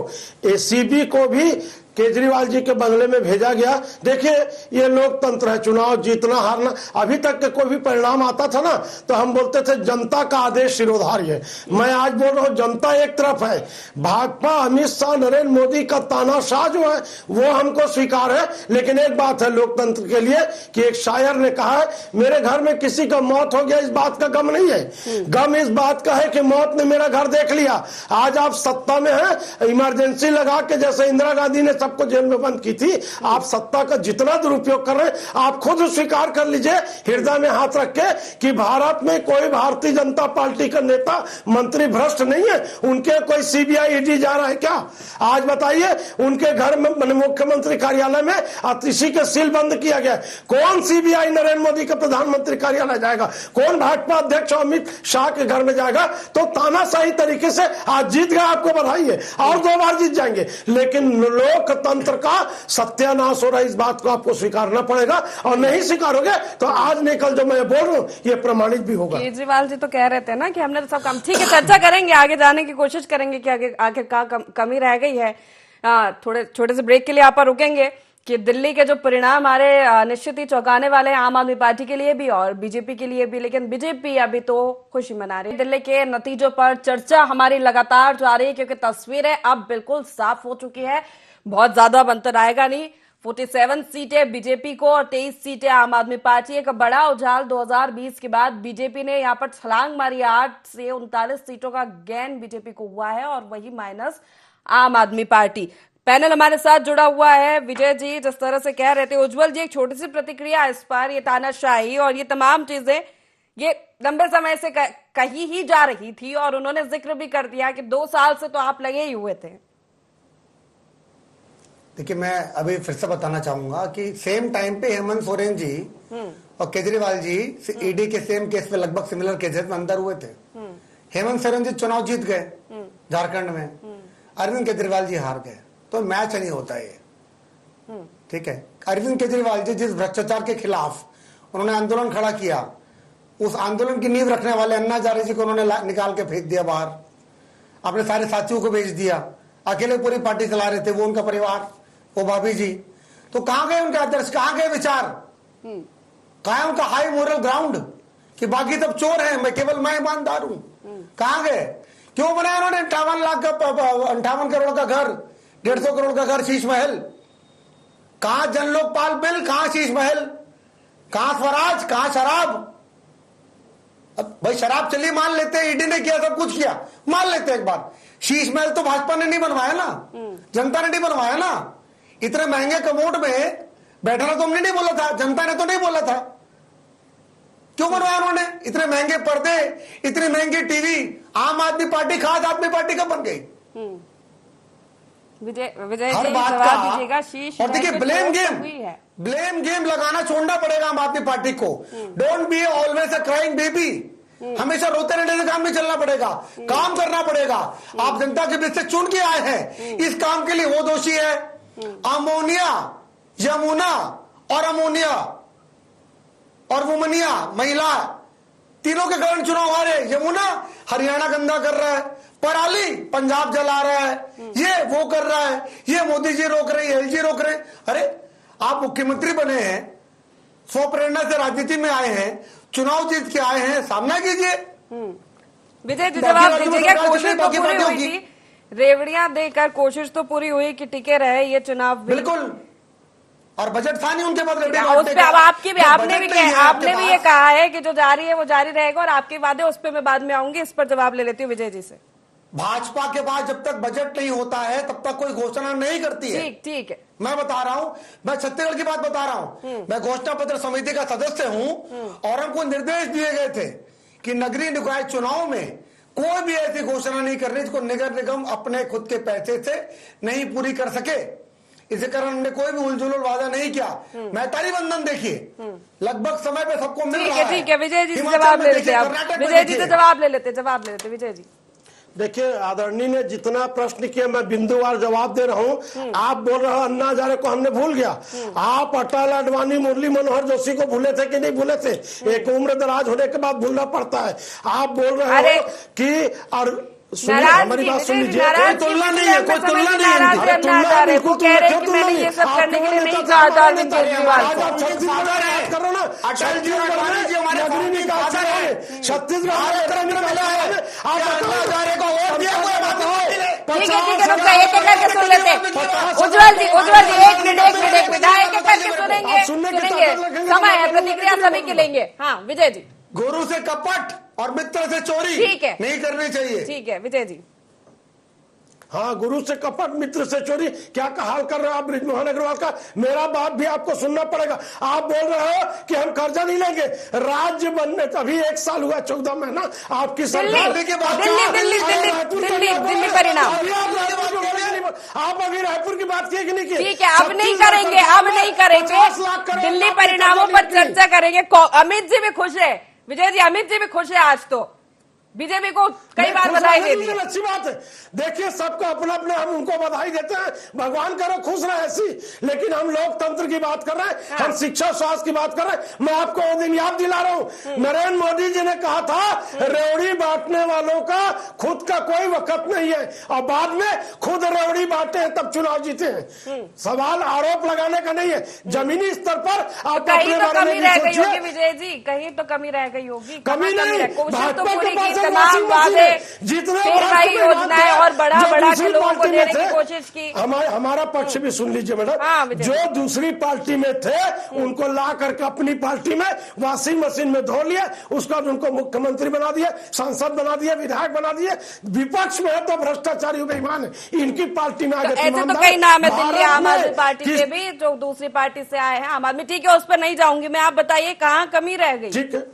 एसीबी को भी केजरीवाल जी के बंगले में भेजा गया। देखिए ये लोकतंत्र है, चुनाव जीतना हारना, अभी तक के कोई भी परिणाम आता था ना तो हम बोलते थे जनता का आदेश शिरोधार्य है। मैं आज बोल रहा हूं जनता एक तरफ है, भाजपा अमित शाह नरेंद्र मोदी का तानाशाह जो है वो हमको स्वीकार है। लेकिन एक बात है लोकतंत्र के लिए कि एक शायर ने कहा है, मेरे घर में किसी का मौत हो गया इस बात का गम नहीं है, गम इस बात का है कि मौत ने मेरा घर देख लिया। आज आप सत्ता में है, इमरजेंसी लगा के जैसे इंदिरा गांधी ने सबको जेल में बंद की थी, आप सत्ता का जितना दुरुपयोग कर रहे हैं आप खुद स्वीकार कर लीजिए हृदय में हाथ रख के कि भारत में कोई भारतीय जनता पार्टी का नेता मंत्री भ्रष्ट नहीं है। उनके कोई सीबीआई ईडी जा रहा है क्या? आज बताइए, उनके घर में मुख्यमंत्री कार्यालय में इसी के सील बंद किया गया। कौन सीबीआई नरेंद्र मोदी का प्रधानमंत्री कार्यालय जाएगा? कौन भाजपा अध्यक्ष अमित शाह के घर में जाएगा? तो तानाशाही तरीके से आज जीत गए, आपको बधाई है, और 2 बार जीत जाएंगे। लेकिन लोकतंत्र का सत्यानाश हो रहा है, इस बात को आपको स्वीकारना पड़ेगा, और नहीं स्वीकारोगे तो आज नहीं कल जो मैं बोल रहा हूं ये प्रमाणित भी होगा। केजरीवाल जी तो कह रहे थे ना कि हमने तो सब काम, ठीक है चर्चा करेंगे, आगे जाने की कोशिश करेंगे कि आगे क्या कमी रह गई है। थोड़े छोटे से ब्रेक के लिए आप रुकेंगे कि दिल्ली के जो परिणाम आ रहे निश्चित ही चौंकाने वाले हैं आम आदमी पार्टी के लिए भी और बीजेपी के लिए भी। लेकिन बीजेपी अभी तो खुशी मना रही है। दिल्ली के नतीजों पर चर्चा हमारी लगातार जारी है क्योंकि तस्वीरें अब बिल्कुल साफ हो चुकी है। बहुत ज्यादा अंतर आएगा नहीं, 47 सीटें बीजेपी को और 23 सीटें आम आदमी पार्टी। एक बड़ा उछाल 2020 के बाद बीजेपी ने यहाँ पर छलांग मारी, 8 से 39 सीटों का गेन बीजेपी को हुआ है और वही माइनस आम आदमी पार्टी। पैनल हमारे साथ जुड़ा हुआ है। विजय जी जिस तरह से कह रहे थे, उज्जवल जी एक छोटी सी प्रतिक्रिया इस पर, ये तानाशाही और ये तमाम चीजें ये लंबे समय से कही ही जा रही थी और उन्होंने जिक्र भी कर दिया कि 2 साल से तो आप लगे ही हुए थे। देखिए मैं अभी फिर से बताना चाहूंगा कि सेम टाइम पे हेमंत सोरेन जी और केजरीवाल जी ईडी के सेम केस पे लगभग सिमिलर केसेस में अंदर हुए थे। हेमंत सोरेन जी चुनाव जीत गए झारखंड में, अरविंद केजरीवाल जी हार गए। तो मैच नहीं होता ये, ठीक है। अरविंद केजरीवाल जी जिस भ्रष्टाचार के खिलाफ उन्होंने आंदोलन खड़ा किया, उस आंदोलन की नींव रखने वाले अन्ना हजारे जी को उन्होंने निकाल के फेंक दिया बाहर, अपने सारे साथियों को भेज दिया, अकेले पूरी पार्टी चला रहे थे वो, उनका परिवार, वो भाभी जी। तो कहां गए उनके आदर्श, कहां गए विचार, कहां है उनका हाई मोरल ग्राउंड कि बाकी सब चोर हैं, मैं ईमानदार हूं? कहां गए? क्यों बनाया उन्होंने 58 करोड़ का घर, 150 करोड़ का घर, शीश महल? कहां जन लोकपाल बिल, कहां शीश महल, कहां स्वराज, कहां शराब? अब भाई शराब चली मान लेते हैं, ईडी ने किया, सब कुछ किया, मान लेते हैं एक बार। शीश महल तो भाजपा ने नहीं बनवाया ना, जनता ने नहीं बनवाया ना। इतने महंगे कमोड में बैठना तो हमने नहीं बोला था, जनता ने तो नहीं बोला था। क्यों बनवाया उन्होंने? इतने महंगे पर्दे, इतनी महंगी टीवी, आम आदमी पार्टी खास आदमी पार्टी कब बन गई? विजय हर जी बात जवाब का। दीजिएगा। शीश और देखिए ब्लेम गेम लगाना छोड़ना पड़ेगा आम आदमी पार्टी को। Don't be always a crying baby. हमेशा रोते रहने से काम नहीं चलना पड़ेगा, काम करना पड़ेगा। आप जनता के बीच से चुन के आए हैं, इस काम के लिए वो दोषी है। अमोनिया, यमुना और अमोनिया और वुमनिया महिला तीनों के कारण चुनाव हारे। यमुना हरियाणा गंदा कर रहा है, पराली पंजाब जला रहा है, ये वो कर रहा है, ये मोदी जी रोक रहे हैं, एलजी रोक रहे हैं। अरे आप मुख्यमंत्री बने हैं, स्वप्रेरणा से राजनीति में आए हैं, चुनाव जीत के आए हैं, सामना कीजिए। विजय जी जवाब दीजिएगा। कोशिश तो पूरी हुई थी, रेवड़ियां देकर कोशिश तो पूरी हुई कि टिके रहे ये चुनाव। बिल्कुल, और बजट था नहीं उनके पास। उस पे अब आपने भी ये कहा है कि जो जारी है वो जारी रहेगा और आपके वादे उस पे मैं बाद में आऊंगी, इस पर जवाब ले लेती हूँ विजय जी से। भाजपा के पास जब तक बजट नहीं होता है तब तक कोई घोषणा नहीं करती है। ठीक है, मैं बता रहा हूं, मैं छत्तीसगढ़ की बात बता रहा हूं। मैं घोषणा पत्र समिति का सदस्य हूं और हमको निर्देश दिए गए थे कि नगरीय निकाय चुनाव में कोई भी ऐसी घोषणा नहीं करनी जिसको नगर निगम अपने खुद के पैसे से नहीं पूरी कर सके। इसी कारण हमने कोई भी उलझुल वादा नहीं किया। मैतारी बंधन देखिए, लगभग समय पे सबको मिल रहा है। ठीक है विजय जी से हिमाचल जवाब में ले देखिए, लेते हैं कर्नाटक में विजय जी से देखिए। जवाब ले लेते विजय जी। देखिए आदरणीय ने जितना प्रश्न किया मैं बिंदुवार जवाब दे रहा हूँ। आप बोल रहे हो अन्ना हजारे को हमने भूल गया। आप अटल, अडवाणी, मुरली मनोहर जोशी को भूले थे कि नहीं भूले थे? एक उम्र दराज होने के बाद भूलना पड़ता है। आप बोल रहे हो कि और सुनिए, हमारी बात सुन लीजिए। कोई तुलना नहीं है, कोई तुलना नहीं है। नाराज अन्ना हजारे वो कह रहे हैं कि मैंने ये सब करने के लिए नहीं कहा था अरविंद केजरीवाल को। अटल जी और अडवाणी जी हमारे फादर हैं। छत्तीसगढ़ ठीक है रुक जाइए, एक एक करके सुन लेते हैं। उज्जवल जी एक मिनट एक एक करके सुनेंगे। समय है, प्रतिक्रिया सभी के लेंगे। हाँ विजय जी। गुरु से कपट और मित्र से चोरी ठीक है, नहीं करनी चाहिए। ठीक है विजय जी। हाँ, गुरु से कपट, मित्र से चोरी, क्या हाल कर रहे हो आप बृजमोहन अग्रवाल का? मेरा बात भी आपको सुनना पड़ेगा। आप बोल रहे हो कि हम कर्जा नहीं लेंगे। राज्य बनने का भी 1 साल हुआ, 14 महीना आपकी सरकार के बाद दिल्ली परिणाम। आप अभी रायपुर की बात की कि नहीं की? ठीक है, अब नहीं करेंगे। दिल्ली परिणामों पर चर्चा करेंगे। अमित जी भी खुश है विजय जी, अमित जी भी खुश है। आज तो बीजेपी को कई बार बधाई दे दी। अच्छी बात है। देखिए सबको अपना अपना, हम उनको बधाई देते हैं, भगवान करो खुश रहे ऐसी। लेकिन हम लोकतंत्र की बात कर रहे हैं। हाँ। हम शिक्षा स्वास्थ्य की बात कर रहे हैं। मैं आपको वो दिन याद दिला रहा हूँ, नरेंद्र मोदी जी ने कहा था रेवड़ी बांटने वालों का खुद का कोई वक्त नहीं है, और बाद में खुद रेवड़ी बांटे हैं तब चुनाव जीते हैं। सवाल आरोप लगाने का नहीं है, जमीनी स्तर पर आप कहीं तो कमी रह गई होगी विजय जी, कहीं तो कमी रह गई होगी। कमी नहीं, कोशिश तो पूरी की, तमाम वादे, फिर वही योजनाएं और बढ़ा के लोगों को देने की कोशिश की। हमारा पक्ष भी सुन लीजिए मैडम। जो दूसरी पार्टी में थे उनको ला करके अपनी पार्टी में वॉशिंग मशीन में धो लिया, उसका उनको मुख्यमंत्री बना दिया, सांसद बना दिया, विधायक बना दिए। विपक्ष में है तो भ्रष्टाचारी बेईमान है। इनकी पार्टी में ऐसे तो कई नाम है दिल्ली आम आदमी पार्टी के भी जो दूसरी पार्टी से आए हैं। आम आदमी ठीक है, उस पर नहीं जाऊंगी मैं। आप बताइए कहाँ कमी रह गई? ठीक है,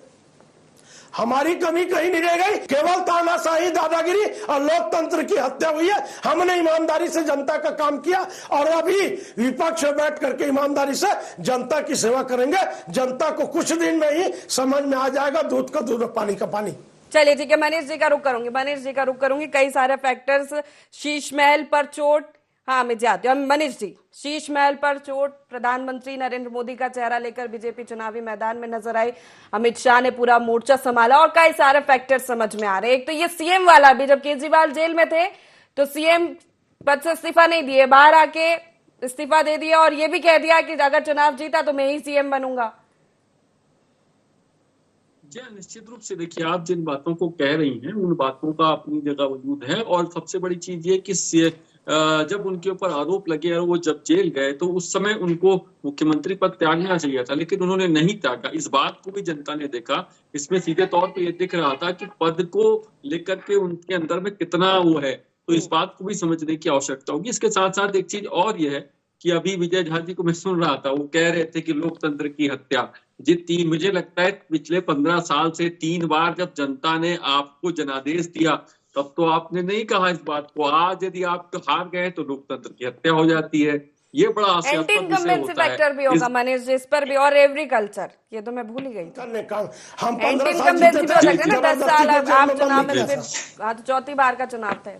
हमारी कमी कहीं नहीं रह गई। केवल तानाशाही, दादागिरी और लोकतंत्र की हत्या हुई है। हमने ईमानदारी से जनता का काम किया और अभी विपक्ष में बैठ करके ईमानदारी से जनता की सेवा करेंगे। जनता को कुछ दिन में ही समझ में आ जाएगा, दूध का दूध, पानी का पानी। चलिए ठीक है, मनीष जी का रुख करूंगी। कई सारे फैक्टर्स, शीश महल पर चोट। हाँ मैं जाती हूँ मनीष जी। शीश महल पर चोट, प्रधानमंत्री नरेंद्र मोदी का चेहरा लेकर बीजेपी चुनावी मैदान में नजर आई। अमित शाह ने पूरा मोर्चा संभाला और कई सारे फैक्टर्स समझ में आ रहे हैं। एक तो ये सीएम वाला भी, जब केजरीवाल जेल में थे तो सीएम पद से इस्तीफा नहीं दिए, बाहर आके इस्तीफा दे दिया और ये भी कह दिया कि अगर चुनाव जीता तो मैं ही सीएम बनूंगा। जी निश्चित रूप से देखिए, आप जिन बातों को कह रही हैं उन बातों का अपनी जगह वजूद है। और सबसे बड़ी चीज ये कि जब उनके ऊपर आरोप लगे और वो जब जेल गए तो उस समय उनको मुख्यमंत्री पद त्यागना चाहिए था, लेकिन उन्होंने नहीं त्यागा। इस बात को भी जनता ने देखा। इसमें सीधे तौर पे ये दिख रहा था कि पद को लेकर के उनके अंदर में कितना वो है, तो इस बात को भी समझने की आवश्यकता होगी। इसके साथ साथ एक चीज और ये है कि अभी विजय झा जी को मैं सुन रहा था, वो कह रहे थे कि लोकतंत्र की हत्या। जी मुझे लगता है पिछले 15 साल से 3 बार जब जनता ने आपको जनादेश दिया तब तो आपने नहीं कहा इस बात को। आज यदि आप हार गए तो लोकतंत्र की हत्या हो जाती है। ये बड़ा एंटी इनकम्बेंसी फैक्टर भी होगा मनीष जी, इस पर भी। और एग्रीकल्चर, ये तो मैं भूल ही गई। हम एंटी इनकम्बेंसी भी हो सकता है ना, 10 साल आप चुनाव में, फिर चौथी बार का चुनाव था।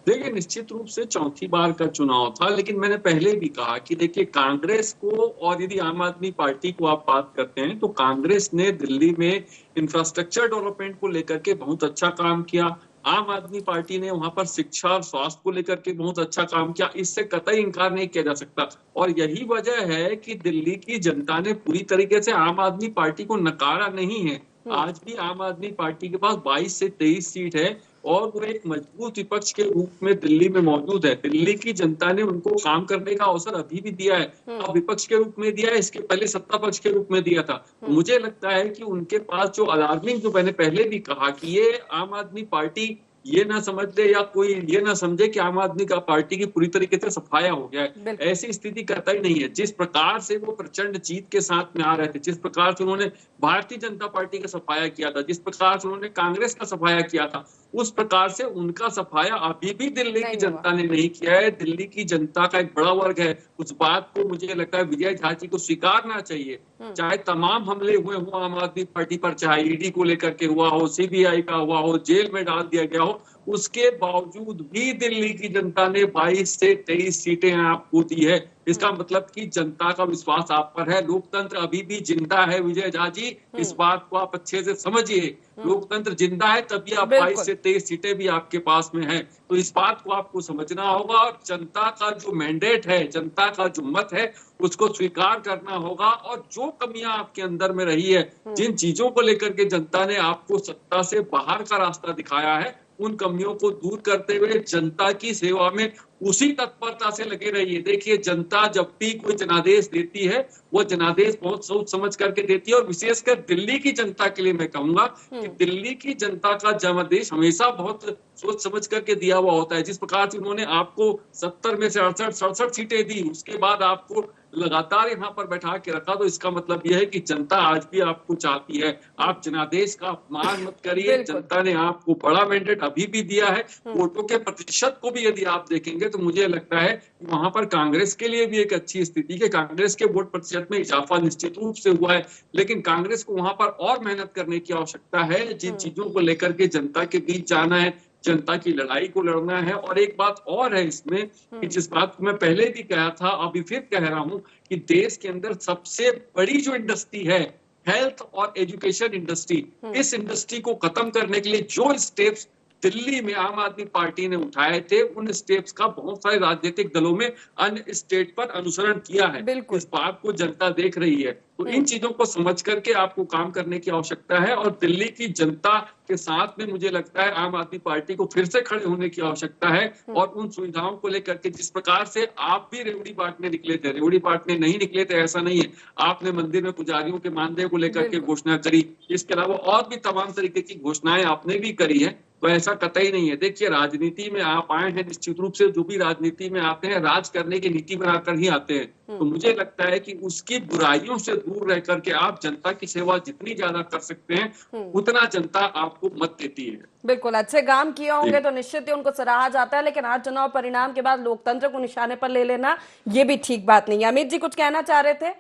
देखिए निश्चित रूप से चौथी बार का चुनाव था, लेकिन मैंने पहले भी कहा कि देखिए कांग्रेस को और यदि आम आदमी पार्टी को आप बात करते हैं तो कांग्रेस ने दिल्ली में इंफ्रास्ट्रक्चर डेवलपमेंट को लेकर के बहुत अच्छा काम किया। आम आदमी पार्टी ने वहां पर शिक्षा और स्वास्थ्य को लेकर के बहुत अच्छा काम किया। इससे कतई इनकार नहीं किया जा सकता। और यही वजह है कि दिल्ली की जनता ने पूरी तरीके से आम आदमी पार्टी को नकारा नहीं है। आज भी आम आदमी पार्टी के पास 22 से 23 सीट है और वो एक मजबूत विपक्ष के रूप में दिल्ली में मौजूद है। दिल्ली की जनता ने उनको काम करने का अवसर अभी भी दिया है। अब विपक्ष के रूप में दिया है, इसके पहले सत्ता पक्ष के रूप में दिया था। मुझे लगता है कि उनके पास जो अलार्मिंग, जो मैंने पहले भी कहा कि ये आम आदमी पार्टी ये ना समझ ले या कोई ये ना समझे कि आम आदमी का पार्टी की पूरी तरीके से सफाया हो गया है। ऐसी स्थिति कतई नहीं है। जिस प्रकार से वो प्रचंड जीत के साथ में आ रहे थे, जिस प्रकार से उन्होंने भारतीय जनता पार्टी का सफाया किया था, जिस प्रकार से उन्होंने कांग्रेस का सफाया किया था, उस प्रकार से उनका सफाया अभी भी दिल्ली की जनता ने नहीं किया है। दिल्ली की जनता का एक बड़ा वर्ग है, उस बात को मुझे लगता है विजय झाजी को स्वीकारना चाहिए। चाहे तमाम हमले हुए हो आम आदमी पार्टी पर, चाहे ईडी को लेकर के हुआ हो, सीबीआई का हुआ हो, जेल में डाल दिया गया हो, उसके बावजूद भी दिल्ली की जनता ने 22 से 23 सीटें आपको दी है। इसका मतलब कि जनता का विश्वास आप पर है। लोकतंत्र अभी भी जिंदा है विजय झा जी, इस बात को आप अच्छे से समझिए। लोकतंत्र जिंदा है, तभी आप 22 से 23 सीटें भी आपके पास में है। तो इस बात को आपको समझना होगा और जनता का जो मैंडेट है, जनता का जो मत है, उसको स्वीकार करना होगा। और जो कमियां आपके अंदर में रही है, जिन चीजों को लेकर के जनता ने आपको सत्ता से बाहर का रास्ता दिखाया है, उन कमियों को दूर करते हुए जनता की सेवा में उसी तत्परता से लगे रहिए। देखिए, जनता जब भी कोई जनादेश देती है, वो जनादेश बहुत सोच समझ करके देती है। और विशेषकर दिल्ली की जनता के लिए मैं कहूंगा कि दिल्ली की जनता का जनादेश हमेशा बहुत सोच समझ करके दिया हुआ होता है। जिस प्रकार से उन्होंने आपको 70 में से 68-67 सीटें दी, उसके बाद आपको लगातार यहाँ पर बैठा के रखा, तो इसका मतलब यह है कि जनता आज भी आपको चाहती है। आप जनादेश का अपमान मत करिए। जनता ने आपको बड़ा मैंडेट अभी भी दिया है। वोटों के प्रतिशत को भी यदि आप देखेंगे तो मुझे लगता है कि वहां पर कांग्रेस के लिए भी एक अच्छी स्थिति है। कांग्रेस के वोट प्रतिशत में इजाफा निश्चित रूप से हुआ है, लेकिन कांग्रेस को वहां पर और मेहनत करने की आवश्यकता है। जिन चीजों को लेकर के जनता के बीच जाना है, जनता की लड़ाई को लड़ना है। और एक बात और है इसमें कि जिस बात को मैं पहले भी कहा था, अभी फिर कह रहा हूं कि देश के अंदर सबसे बड़ी जो इंडस्ट्री है, हेल्थ और एजुकेशन इंडस्ट्री, इस इंडस्ट्री को खत्म करने के लिए जो स्टेप्स दिल्ली में आम आदमी पार्टी ने उठाए थे, उन स्टेप्स का बहुत सारे राजनीतिक दलों में अन्य स्टेट पर अनुसरण किया है। इस बात को जनता देख रही है। तो इन चीजों को समझ करके आपको काम करने की आवश्यकता है। और दिल्ली की जनता के साथ में मुझे लगता है आम आदमी पार्टी को फिर से खड़े होने की आवश्यकता है। और उन सुविधाओं को लेकर के जिस प्रकार से आप भी रेवड़ी बांटने निकले थे, रेवड़ी बांटने नहीं निकले थे ऐसा नहीं है। आपने मंदिर में पुजारियों के मानदेय को लेकर के घोषणा करी, इसके अलावा और भी तमाम तरीके की घोषणाएं आपने भी करी है। तो ऐसा कतई नहीं है। देखिए, राजनीति में आप आए हैं, निश्चित रूप से जो भी राजनीति में आते हैं, राज करने की नीति बनाकर ही आते हैं। तो मुझे लगता है कि उसकी बुराइयों से दूर रह करके आप जनता की सेवा जितनी ज्यादा कर सकते हैं, उतना जनता आपको मत देती है। बिल्कुल, अच्छे काम किए होंगे तो निश्चित ही उनको सराहा जाता है, लेकिन आज चुनाव परिणाम के बाद लोकतंत्र को निशाने पर ले लेना ये भी ठीक बात नहीं है। अमित जी कुछ कहना चाह रहे थे?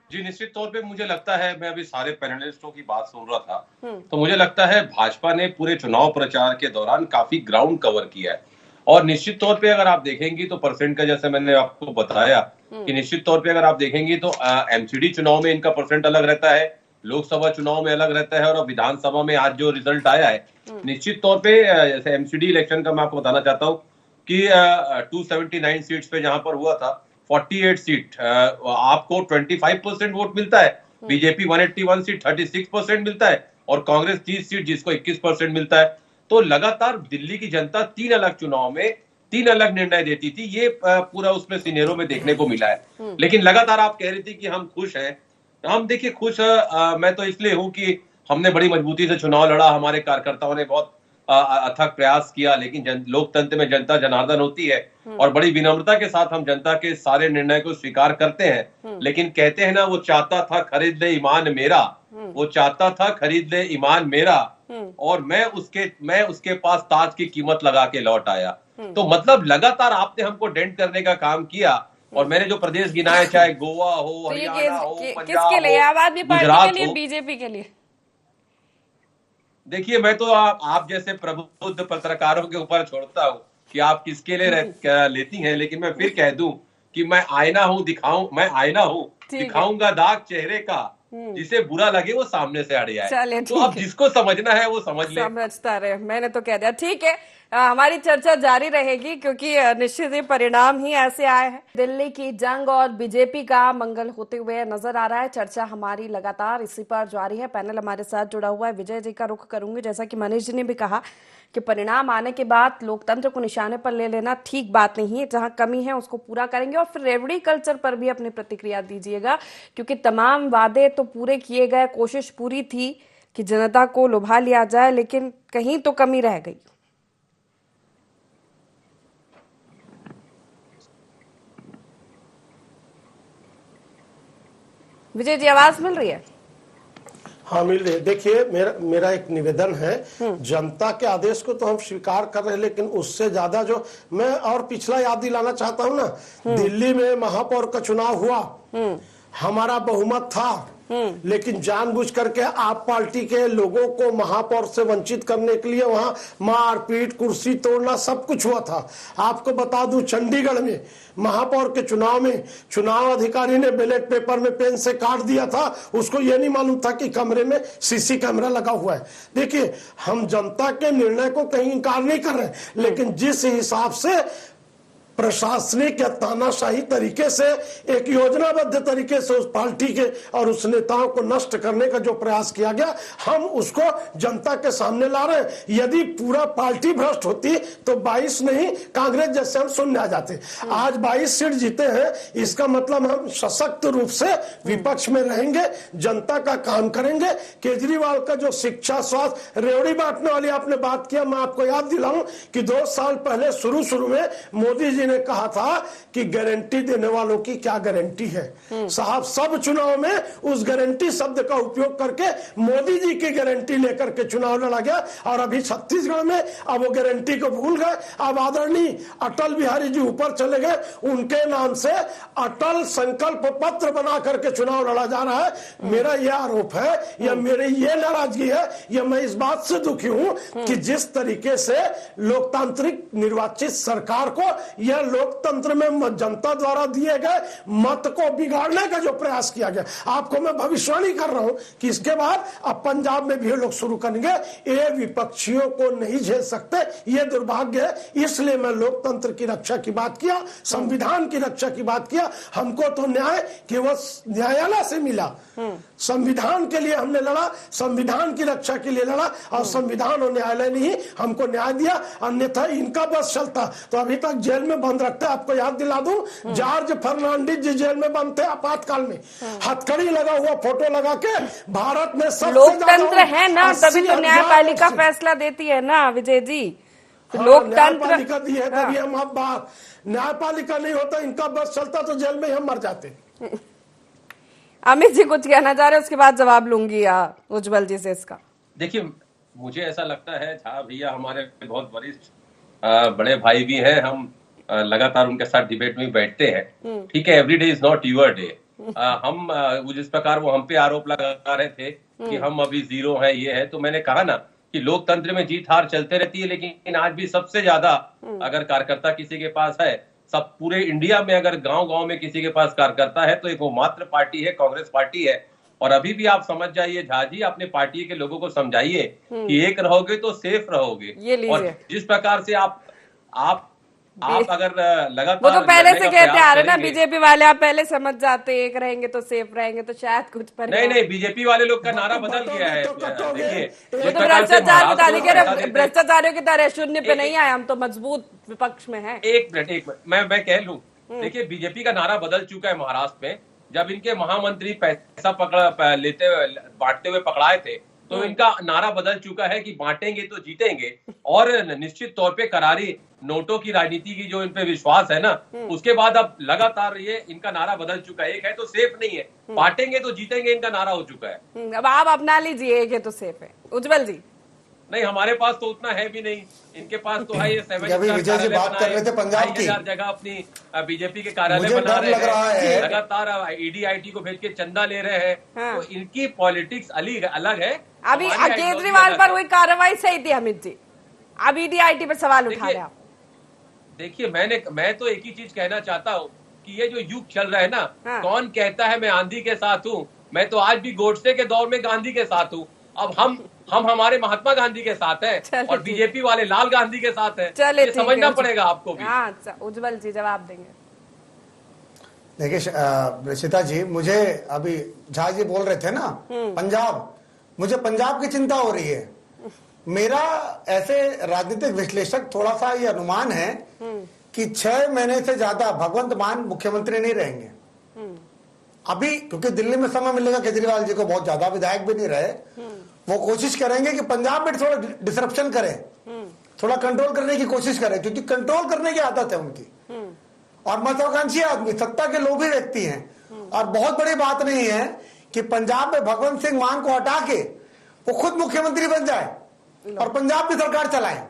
जी, निश्चित तौर पे मुझे लगता है, मैं अभी सारे पैनलिस्टों की बात सुन रहा था, तो मुझे लगता है भाजपा ने पूरे चुनाव प्रचार के दौरान काफी ग्राउंड कवर किया है। और निश्चित तौर पे अगर आप देखेंगी तो परसेंट का, जैसे मैंने आपको बताया कि निश्चित तौर पे अगर आप देखेंगी तो एमसीडी चुनाव में इनका परसेंट अलग रहता है, लोकसभा चुनाव में अलग रहता है, और अब विधानसभा में आज जो रिजल्ट आया है, निश्चित तौर पे जैसे एमसीडी इलेक्शन का मैं आपको बताना चाहता हूँ कि 279 सीट्स पे जहां पर हुआ था, 48 सीट आपको 25% वोट मिलता है, बीजेपी 181 सीट 36% मिलता है, और कांग्रेस 30 सीट जिसको 21% मिलता है। तो लगातार दिल्ली की जनता 3 अलग चुनाव में 3 अलग निर्णय देती थी, ये पूरा उसमें सिनेरियो में देखने को मिला है। लेकिन लगातार आप कह रही थी कि हम खुश हैं। हम देखिए खुश मैं तो इसलिए हूं कि हमने बड़ी मजबूती से चुनाव लड़ा, हमारे कार्यकर्ताओं ने बहुत अथक प्रयास किया, लेकिन लोकतंत्र में जनता जनार्दन होती है और बड़ी विनम्रता के साथ हम जनता के सारे निर्णय को स्वीकार करते हैं। लेकिन कहते हैं ना, वो चाहता था खरीद ले ईमान मेरा, वो चाहता था खरीद ले ईमान मेरा, और मैं उसके पास ताज की कीमत लगा के लौट आया। तो मतलब लगातार आपने हमको डेंट करने का काम किया। और मैंने जो प्रदेश गिनाए, चाहे गोवा हो, हरियाणा हो, पंजाब हो, गुजरात हो, बीजेपी के लिए, देखिए मैं तो आप जैसे प्रबुद्ध पत्रकारों के ऊपर छोड़ता हूँ कि आप किसके लिए लेती हैं। लेकिन मैं फिर कह दूं कि मैं आईना हूँ, दिखाऊंगा दाग चेहरे का, जिसे बुरा लगे वो सामने से हट जाए। तो अब जिसको समझना है वो समझ ले। समझता रहे, मैंने तो कह दिया। ठीक है, हमारी चर्चा जारी रहेगी क्योंकि निश्चित ही परिणाम ही ऐसे आए हैं। दिल्ली की जंग और बीजेपी का मंगल होते हुए नजर आ रहा है। चर्चा हमारी लगातार इसी पर जारी है। पैनल हमारे साथ जुड़ा हुआ है। विजय जी का रुख करूंगी। जैसा कि मनीष जी ने भी कहा कि परिणाम आने के बाद लोकतंत्र को निशाने पर ले लेना ठीक बात नहीं है। जहां कमी है उसको पूरा करेंगे। और फिर रेवड़ी कल्चर पर भी अपनी प्रतिक्रिया दीजिएगा, क्योंकि तमाम वादे तो पूरे किए गए, कोशिश पूरी थी, कि जनता को लुभा लिया जाए, लेकिन कहीं तो कमी रह गई। विजय जी, आवाज मिल रही है? हाँ, मिल रही है। देखिए, मेरा एक निवेदन है, जनता के आदेश को तो हम स्वीकार कर रहे हैं, लेकिन उससे ज्यादा जो मैं और पिछला याद दिलाना चाहता हूँ ना, दिल्ली में महापौर का चुनाव हुआ, हमारा बहुमत था, लेकिन जानबूझ करके आप पार्टी के लोगों को महापौर से वंचित करने के लिए वहां मारपीट, कुर्सी तोड़ना, सब कुछ हुआ था। आपको बता दूं, चंडीगढ़ में महापौर के चुनाव में चुनाव अधिकारी ने बैलेट पेपर में पेन से काट दिया था, उसको यह नहीं मालूम था कि कमरे में सीसी कैमरा लगा हुआ है। देखिए, हम जनता के निर्णय को कहीं इंकार नहीं कर रहे, लेकिन जिस हिसाब से प्रशासनिक या तानाशाही तरीके से, एक योजनाबद्ध तरीके से उस पार्टी के और उस नेताओं को नष्ट करने का जो प्रयास किया गया, हम उसको जनता के सामने ला रहे हैं। यदि पूरा पार्टी भ्रष्ट होती तो 22 नहीं, कांग्रेस जैसे हम शून्य आ जाते। आज 22 सीट जीते हैं, इसका मतलब हम सशक्त रूप से विपक्ष में रहेंगे, जनता का काम करेंगे। केजरीवाल का जो शिक्षा, स्वास्थ्य, रेवड़ी बांटने वाली आपने बात किया, मैं आपको याद दिलाऊं कि 2 साल पहले शुरू में मोदी जी ने कहा था कि गारंटी देने वालों की क्या गारंटी है। साहब, सब चुनाव में उस गारंटी शब्द का उपयोग करके मोदी जी की गारंटी लेकर के चुनाव लड़ा गया, और अभी छत्तीसगढ़ में अब वो गारंटी को भूल गए। अब आदरणीय अटल बिहारी जी ऊपर चले गए, उनके नाम से अटल संकल्प पत्र बना करके चुनाव लड़ा जा रहा है। मेरा यह आरोप है या मेरी ये नाराजगी है या मैं इस बात से दुखी हूं कि जिस तरीके से लोकतांत्रिक निर्वाचित सरकार को यह लोकतंत्र में जनता द्वारा दिए गए मत को बिगाड़ने का जो प्रयास किया गया, आपको मैं भविष्यवाणी कर रहा हूं कि इसके बाद अब पंजाब में भी लोग शुरू करेंगे। ये विपक्षियों को नहीं झेल सकते, ये दुर्भाग्य है। इसलिए मैं लोकतंत्र की रक्षा की बात किया, संविधान की रक्षा की बात किया। हमको तो न्याय केवल न्यायालय से मिला, संविधान के लिए हमने लड़ा, संविधान की रक्षा के लिए लड़ा, और संविधान और न्यायालय ने ही हमको न्याय दिया। अन्यथा इनका बस चलता तो अभी तक जेल में बंद रखते। आपको याद दिला दूं, जॉर्ज फर्नांडिस जी जेल में बंद थे आपातकाल में, हथकड़ी लगा हुआ फोटो लगा के। भारत में सबसे लोकतंत्र है ना, तभी तो न्यायपालिका फैसला देती है ना विजय जी। लोकतंत्र दी है, तभी हम अब न्यायपालिका नहीं होता, इनका बस चलता तो जेल में हम मर जाते। अमित जी कुछ कहना चाह रहे हैं, उसके बाद जवाब लूंगी उज्जवल जी से इसका। देखिए, मुझे ऐसा लगता है झा भैया हमारे बहुत वरिष्ठ बड़े भाई भी हैं, हम लगातार उनके साथ डिबेट में बैठते हैं। ठीक है, every day is not your day. हम जिस प्रकार वो हम पे आरोप लगा रहे थे कि हम अभी जीरो है, ये है, तो मैंने कहा ना कि लोकतंत्र में जीत हार चलते रहती है, लेकिन आज भी सबसे ज्यादा अगर कार्यकर्ता किसी के पास है, सब पूरे इंडिया में अगर गांव-गांव में किसी के पास कार्यकर्ता है तो एक वो मात्र पार्टी है, कांग्रेस पार्टी है। और अभी भी आप समझ जाइए झा जी, अपने पार्टी के लोगों को समझाइए कि एक रहोगे तो सेफ रहोगे। और जिस प्रकार से आप अगर लगातार वो तो पहले से कहते आ रहे ना बीजेपी वाले, आप पहले समझ जाते एक रहेंगे तो सेफ रहेंगे, तो शायद कुछ पर नहीं, बीजेपी वाले लोग का नारा बदल गया है। देखिए, तो भ्रष्टाचार बता देंगे, भ्रष्टाचारियों की तरह शून्य पे नहीं आए, हम तो मजबूत विपक्ष में हैं। एक मिनट मैं कह लूं। देखिए, बीजेपी का नारा बदल चुका है। महाराष्ट्र में जब इनके महामंत्री पैसा बांटते हुए पकड़ाए थे, तो इनका नारा बदल चुका है कि बांटेंगे तो जीतेंगे। और निश्चित तौर पे करारी नोटों की राजनीति की जो इन पे विश्वास है ना, उसके बाद अब लगातार ये इनका नारा बदल चुका है। एक है तो सेफ नहीं है, बांटेंगे तो जीतेंगे, इनका नारा हो चुका है। अब आप अपना लीजिए, एक है तो सेफ है। उज्जवल जी, नहीं, हमारे पास तो उतना है भी नहीं, इनके पास तो है ये 7 विजय जी बात कर रहे थे पंजाब की जगह अपनी बीजेपी के कार्यालय बना रहे हैं, लगातार ईडी को भेज के चंदा ले रहे हैं। तो इनकी पॉलिटिक्स अलग है। अभी केजरीवाल पर हुई कार्रवाई सही थी अमित जी, अब ईडी पर सवाल उठा रहे हैं। देखिए, मैं तो एक ही चीज कहना चाहता हूँ कि ये जो युग चल रहा है ना, कौन कहता है मैं आंधी के साथ हूँ, मैं तो आज भी गोडसे के दौर में गांधी के साथ हूँ। अब हम हमारे महात्मा गांधी के साथ हैं और बीजेपी वाले लाल गांधी के साथ हैं। ये समझना पड़ेगा आपको भी। उज्जवल जी जवाब देंगे। देखिए ऋषिता जी, मुझे अभी झा जी बोल रहे थे ना पंजाब, मुझे पंजाब की चिंता हो रही है। मेरा ऐसे राजनीतिक विश्लेषक थोड़ा सा ये अनुमान है कि 6 महीने से ज्यादा भगवंत मान मुख्यमंत्री नहीं रहेंगे अभी, क्योंकि दिल्ली में समय मिलेगा केजरीवाल जी को, बहुत ज्यादा विधायक भी नहीं रहे, वो कोशिश करेंगे कि पंजाब में थोड़ा डिसरप्शन करें, थोड़ा कंट्रोल करने की कोशिश करें, क्योंकि कंट्रोल करने की आदत है उनकी। और महत्वाकांक्षी आदमी, सत्ता के लोभी व्यक्ति हैं। और बहुत बड़ी बात नहीं है कि पंजाब में भगवंत सिंह मान को हटा के वो खुद मुख्यमंत्री बन जाए और पंजाब की सरकार चलाए।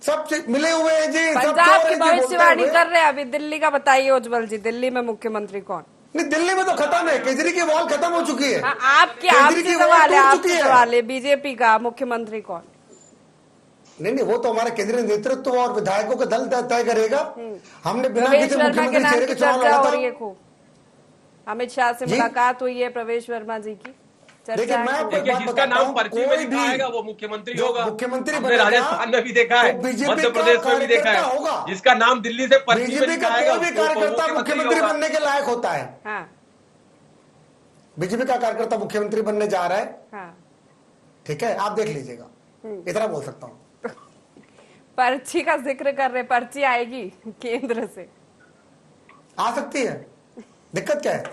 सब मिले हुए हैं जी, पंजाब की भविष्यवाणी कर रहे हैं अभी। दिल्ली का बताइए उज्जवल जी, दिल्ली में मुख्यमंत्री कौन? नहीं, दिल्ली में तो खत्म है, केजरी की वॉल खत्म हो चुकी है। आपके आपसे सवाल है, बीजेपी का मुख्यमंत्री कौन? नहीं, वो तो हमारे केंद्रीय नेतृत्व और विधायकों का दल तय करेगा। हमने बिना प्रवेश किसी वर्मा के मुख्यमंत्री नाम चेहरे की के चुनाव चर्चा लड़ा हो रही है था। खूब। अमित शाह से मुलाकात हुई है प्रवेश वर्मा जी की, देखिए मैं आपको देखिए, जिसका नाम पर्ची में लिखा आएगा वो मुख्यमंत्री होगा। मुख्यमंत्री हमने राजस्थान में भी देखा है, मध्य प्रदेश में भी देखा है। जिसका नाम दिल्ली से पर्ची में बीजेपी लिखा का आएगा कोई भी वो कार्यकर्ता मुख्यमंत्री होगा। बनने के लायक होता है। हाँ, बीजेपी का कार्यकर्ता मुख्यमंत्री बनने जा रहा है, हाँ। ठीक है, आप देख लीजिएगा, इतना बोल सकता हूँ। पर्ची का जिक्र कर रहे, पर्ची आएगी केंद्र से, आ सकती है, दिक्कत क्या है?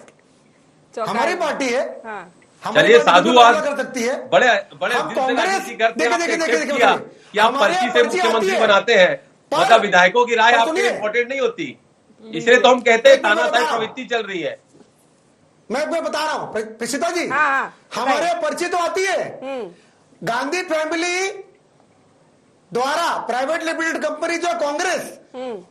चौकारी हमारी पार्टी है। हाँ। हमारी चलिए पार्टी साधु जो आज फैसला कर सकती है। बड़े बड़े हम दिल से कांग्रेस- राजनीति करते हैं, देखिए, आपने देखिए, एक्सेप्ट देखिए, किया देखिए, कि आप हमारे पर्ची यहाँ से पर्ची मुख्यमंत्री आती है। बनाते हैं, पर- मतलब विधायकों की राय पर आपके सुनिए। इम्पोर्टेंट नहीं होती, इसलिए तो हम कहते हैं एक मिनट तानाशाही बताओ। प्रवृत्ति चल रही है। मैं बता रहा हूँ प्रिशिता जी, हाँ, हाँ, हमारे यहाँ पर्ची तो आती है। गांधी फैमिली द्वारा प्राइवेट लिमिटेड कंपनी जो कांग्रेस,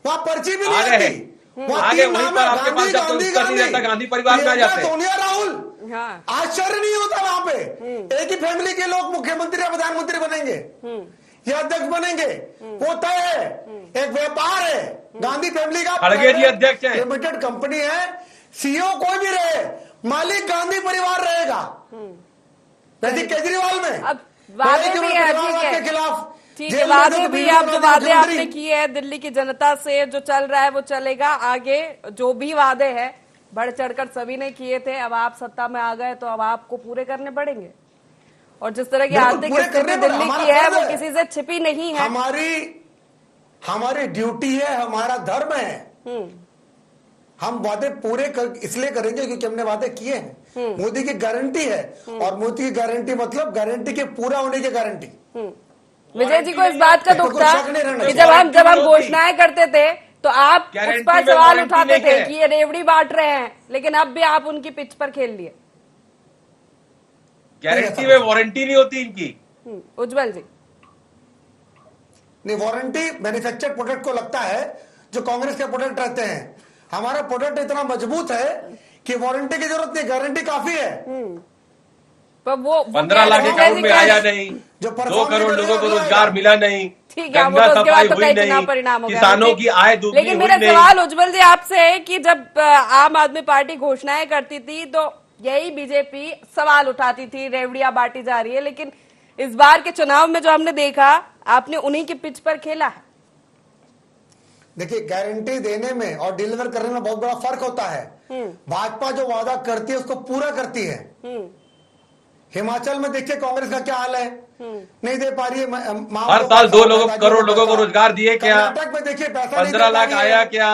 वहां पर्ची भी नहीं आ गए। आती। वहाँ आगे तीन वहीं नाम पर है, आपके पास गांधी, जब कोई गांधी, उत्तर नहीं रहता, गांधी परिवार में आ प्रियंका, जाते हैं। सोनिया, राहुल। हाँ। आश्चर्य नहीं होता वहां पे एक ही फैमिली के लोग मुख्यमंत्री या प्रधानमंत्री बनेंगे या अध्यक्ष बनेंगे, वो तय है, एक व्यापार है। गांधी फैमिली का खड़गे जी अध्यक्ष हैं। लिमिटेड कंपनी है, सीईओ कोई भी रहे, मालिक गांधी परिवार रहेगा। जैसे केजरीवाल में अब वादे कि भी मैं है, परिवारवाद ठीक है। के खिलाफ ठीक है, जेल में वादे तो भी बीवी अब बना जो दी वादे मुख्यमंत्री। आपने किए हैं दिल्ली की जनता से, जो चल रहा है वो चलेगा आगे। जो भी वादे हैं बढ़ चढ़कर सभी ने किए थे, अब आप सत्ता में आ गए तो अब आपको पूरे करने पड़ेंगे। और जिस तरह की बिल्कुल, आर्थिक पूरे स्थिति करने पड़े, दिल्ली हमारा की है फर्ज वो है। किसी से छिपी नहीं है। हमारी ड्यूटी है, हमारा धर्म है। हम वादे पूरे इसलिए करेंगे क्योंकि हमने वादे किए हैं। मोदी की गारंटी है, और मोदी की गारंटी मतलब गारंटी के पूरा होने की गारंटी। विजय जी को इस बात का दुख कोई था शक नहीं रहना कि चाहिए। जब हम घोषणाएं करते थे तो आप उस गारंटी पर में सवाल वारंटी उठाते नहीं थे है। कि ये रेवड़ी बांट रहे हैं, लेकिन अब भी आप उनकी पिच पर खेल लिए। गारंटी में वारंटी नहीं होती इनकी। उज्जवल जी, नहीं, वारंटी मैन्युफैक्चर्ड प्रोडक्ट को लगता है, जो कांग्रेस के प्रोडक्ट रहते हैं। हमारा प्रोडक्ट इतना मजबूत है कि वारंटी की जरूरत नहीं, गारंटी काफी है। पर वो 15 लाख विजय अकाउंट जी में क्या- आया नहीं, जो 2 परफॉर्म करोड़ नहीं लोगों को करेगा, रोजगार मिला नहीं, ठीक है, वो गंगा तो उसके सफाई बाद तो हुई कई चुनाव नहीं, परिणाम हो गए। किसानों ठीक। की आय दुगनी लेकिन हुई मेरा नहीं। सवाल उज्जवल जी आपसे है कि जब आम आदमी पार्टी घोषणाएं करती थी तो यही बीजेपी सवाल उठाती थी, रेवड़ियां बांटी जा रही है, लेकिन इस बार के चुनाव में जो हमने देखा, आपने उन्हीं की पिच पर खेला है। देखिए, गारंटी देने में और डिलीवर करने में बहुत बड़ा फर्क होता है। भाजपा जो वादा करती है उसको पूरा करती है। हिमाचल में देखिए कांग्रेस का क्या हाल है, नहीं दे पा रही है। हर साल 2 करोड़ लोगों को रोजगार दिए क्या? कर्नाटक में देखिए पैसा नहीं दे 15 पा लाख रही है। आया क्या?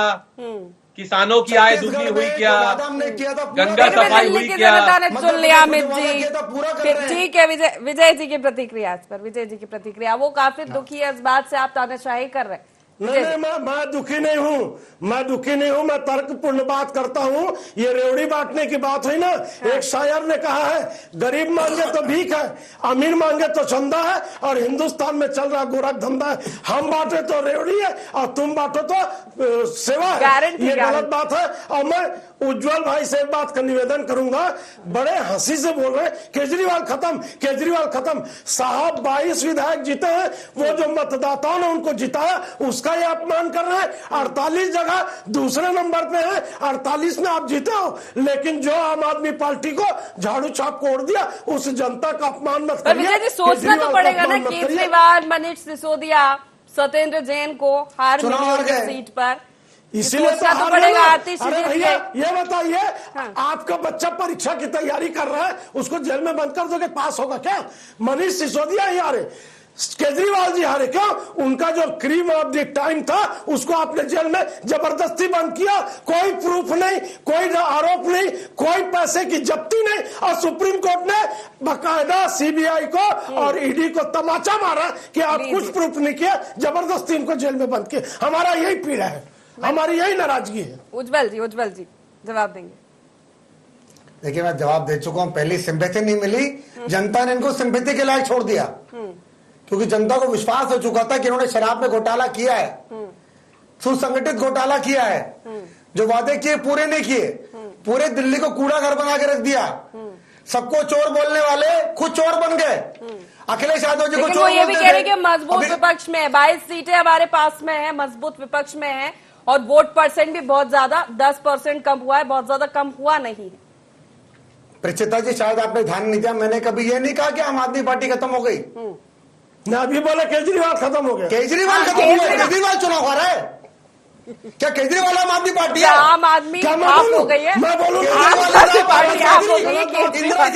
किसानों की आय दुगनी छत्तीसगढ़ हुई में क्या? जो वादा हमने किया था पूरा गंगा कर रहे हैं। सफाई दिल्ली हुई की क्या? जनता ने मध्य चुन लिया प्रदेश में अमित जो वादा जी। किया था पूरा कर फिर रहे हैं। ठीक है, विजय जी की प्रतिक्रिया इस पर, विजय जी की प्रतिक्रिया, वो काफी दुखी है इस बात से, आप तानाशाही कर रहे हैं। नहीं नहीं, मैं दुखी नहीं हूँ, मैं दुखी नहीं हूँ, मैं तर्कपूर्ण बात करता हूँ। ये रेवड़ी बांटने की बात हुई ना, एक शायर ने कहा है, गरीब मांगे तो भीख है, अमीर मांगे तो चंदा है, और हिंदुस्तान में चल रहा गोरख धंधा है। हम बांटे तो रेवड़ी है और तुम बांटो तो सेवा है। ये गलत बात है। और मैं उज्जवल भाई से एक बात का निवेदन करूंगा, बड़े हंसी से बोल रहे हैं केजरीवाल खत्म, केजरीवाल खत्म। साहब 22 विधायक जीते हैं, वो जो मतदाताओं ने उनको जिताया उसका ये अपमान कर रहे हैं। 48 जगह दूसरे नंबर पे है, 48 में आप जीते हो, लेकिन जो आम आदमी पार्टी को झाड़ू छाप कोड़ दिया, उस जनता का अपमान मत पर करिए। विजय जी सोचना तो पड़ेगा ना, केजरीवाल, मनीष सिसोदिया, सत्येंद्र जैन को हार मिली उनकी सीट पर, इसीलिए सोचना तो हार पड़ेगा। गए। आतिश अरे जीत भैया गए। ये बताइए, हाँ। आपका बच्चा परीक्षा की तैयारी कर रहा है, उसको जेल में बंद कर दोगे, पास होगा क्या? मनीष सिसोदिया ही आ रहे, केजरीवाल जी हारे क्यों? उनका जो क्रीम ऑफ द टाइम था उसको आपने जेल में जबरदस्ती बंद किया। कोई प्रूफ नहीं, कोई आरोप नहीं, कोई पैसे की जब्ती नहीं, और सुप्रीम कोर्ट ने बाकायदा सीबीआई को और ईडी को तमाचा मारा कि आप कुछ प्रूफ नहीं किया, जबरदस्ती इनको जेल में बंद किया। हमारा यही पीड़ा है, हमारी यही नाराजगी है। उज्जवल जी जवाब देंगे। देखिए, मैं जवाब दे चुका हूं। पहली सिंपैथी नहीं मिली, जनता ने इनको सिंपैथी के लायक छोड़ दिया, क्योंकि जनता को विश्वास हो चुका था कि इन्होंने शराब में घोटाला किया है, सुसंगठित घोटाला किया है, जो वादे किए पूरे नहीं किए, पूरे दिल्ली को कूड़ा घर बना के रख दिया, सबको चोर बोलने वाले खुद चोर बन गए। अखिलेश यादव जी को चोर वो ये भी बोलते कह रहे थे। हैं कि मजबूत विपक्ष में है, 22 सीटें हमारे पास में है, मजबूत विपक्ष में है, और वोट परसेंट भी बहुत ज्यादा 10% कम हुआ है, बहुत ज्यादा कम हुआ नहीं है। प्रचिता जी, शायद आपने ध्यान नहीं दिया, मैंने कभी ये नहीं कहा कि आम आदमी पार्टी खत्म हो गई। ना अभी बोला केजरीवाल खत्म हो गया। केजरीवाल खत्म हुआ, केजरीवाल चुनाव हारा है। क्या केजरीवाल आम आदमी पार्टी है? आम आदमी आप हो गई है, मैं बोलूं आम आदमी पार्टी आप हो गई है, केजरीवाल।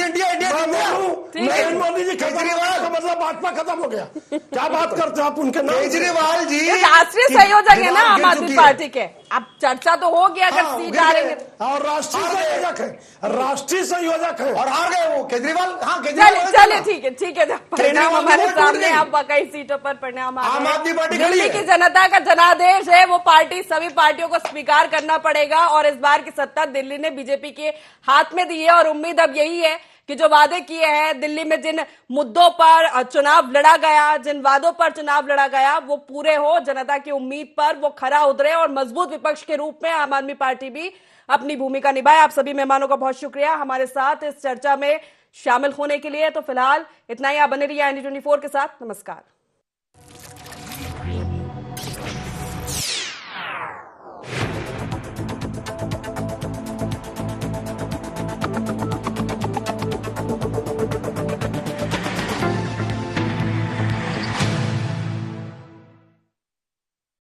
मोदी जी केजरीवाल का मतलब भाजपा खत्म हो गया। क्या बात करते हो आप उनके नाम? केजरीवाल जी राष्ट्रीय संयोजक है ना आम आदमी पार्टी के। अब चर्चा तो हो गया, अगर सीट आ रही है और राष्ट्रीय संयोजक है, राष्ट्रीय संयोजक है, और हार गए वो केजरीवाल। हाँ, केजरीवाल। चलिए ठीक है, परिणाम हमारे सामने, अब कई सीटों पर परिणाम आ आम गए। आदमी पार्टी दिल्ली की जनता का जनादेश है, वो पार्टी सभी पार्टियों को स्वीकार करना पड़ेगा, और इस बार की सत्ता दिल्ली ने बीजेपी के हाथ में दी है। और उम्मीद अब यही है कि जो वादे किए हैं दिल्ली में, जिन मुद्दों पर चुनाव लड़ा गया, जिन वादों पर चुनाव लड़ा गया, वो पूरे हो, जनता की उम्मीद पर वो खरा उतरे, और मजबूत विपक्ष के रूप में आम आदमी पार्टी भी अपनी भूमिका निभाए। आप सभी मेहमानों का बहुत शुक्रिया हमारे साथ इस चर्चा में शामिल होने के लिए। तो फिलहाल इतना ही, आप बने रहिए IND24 के साथ। नमस्कार।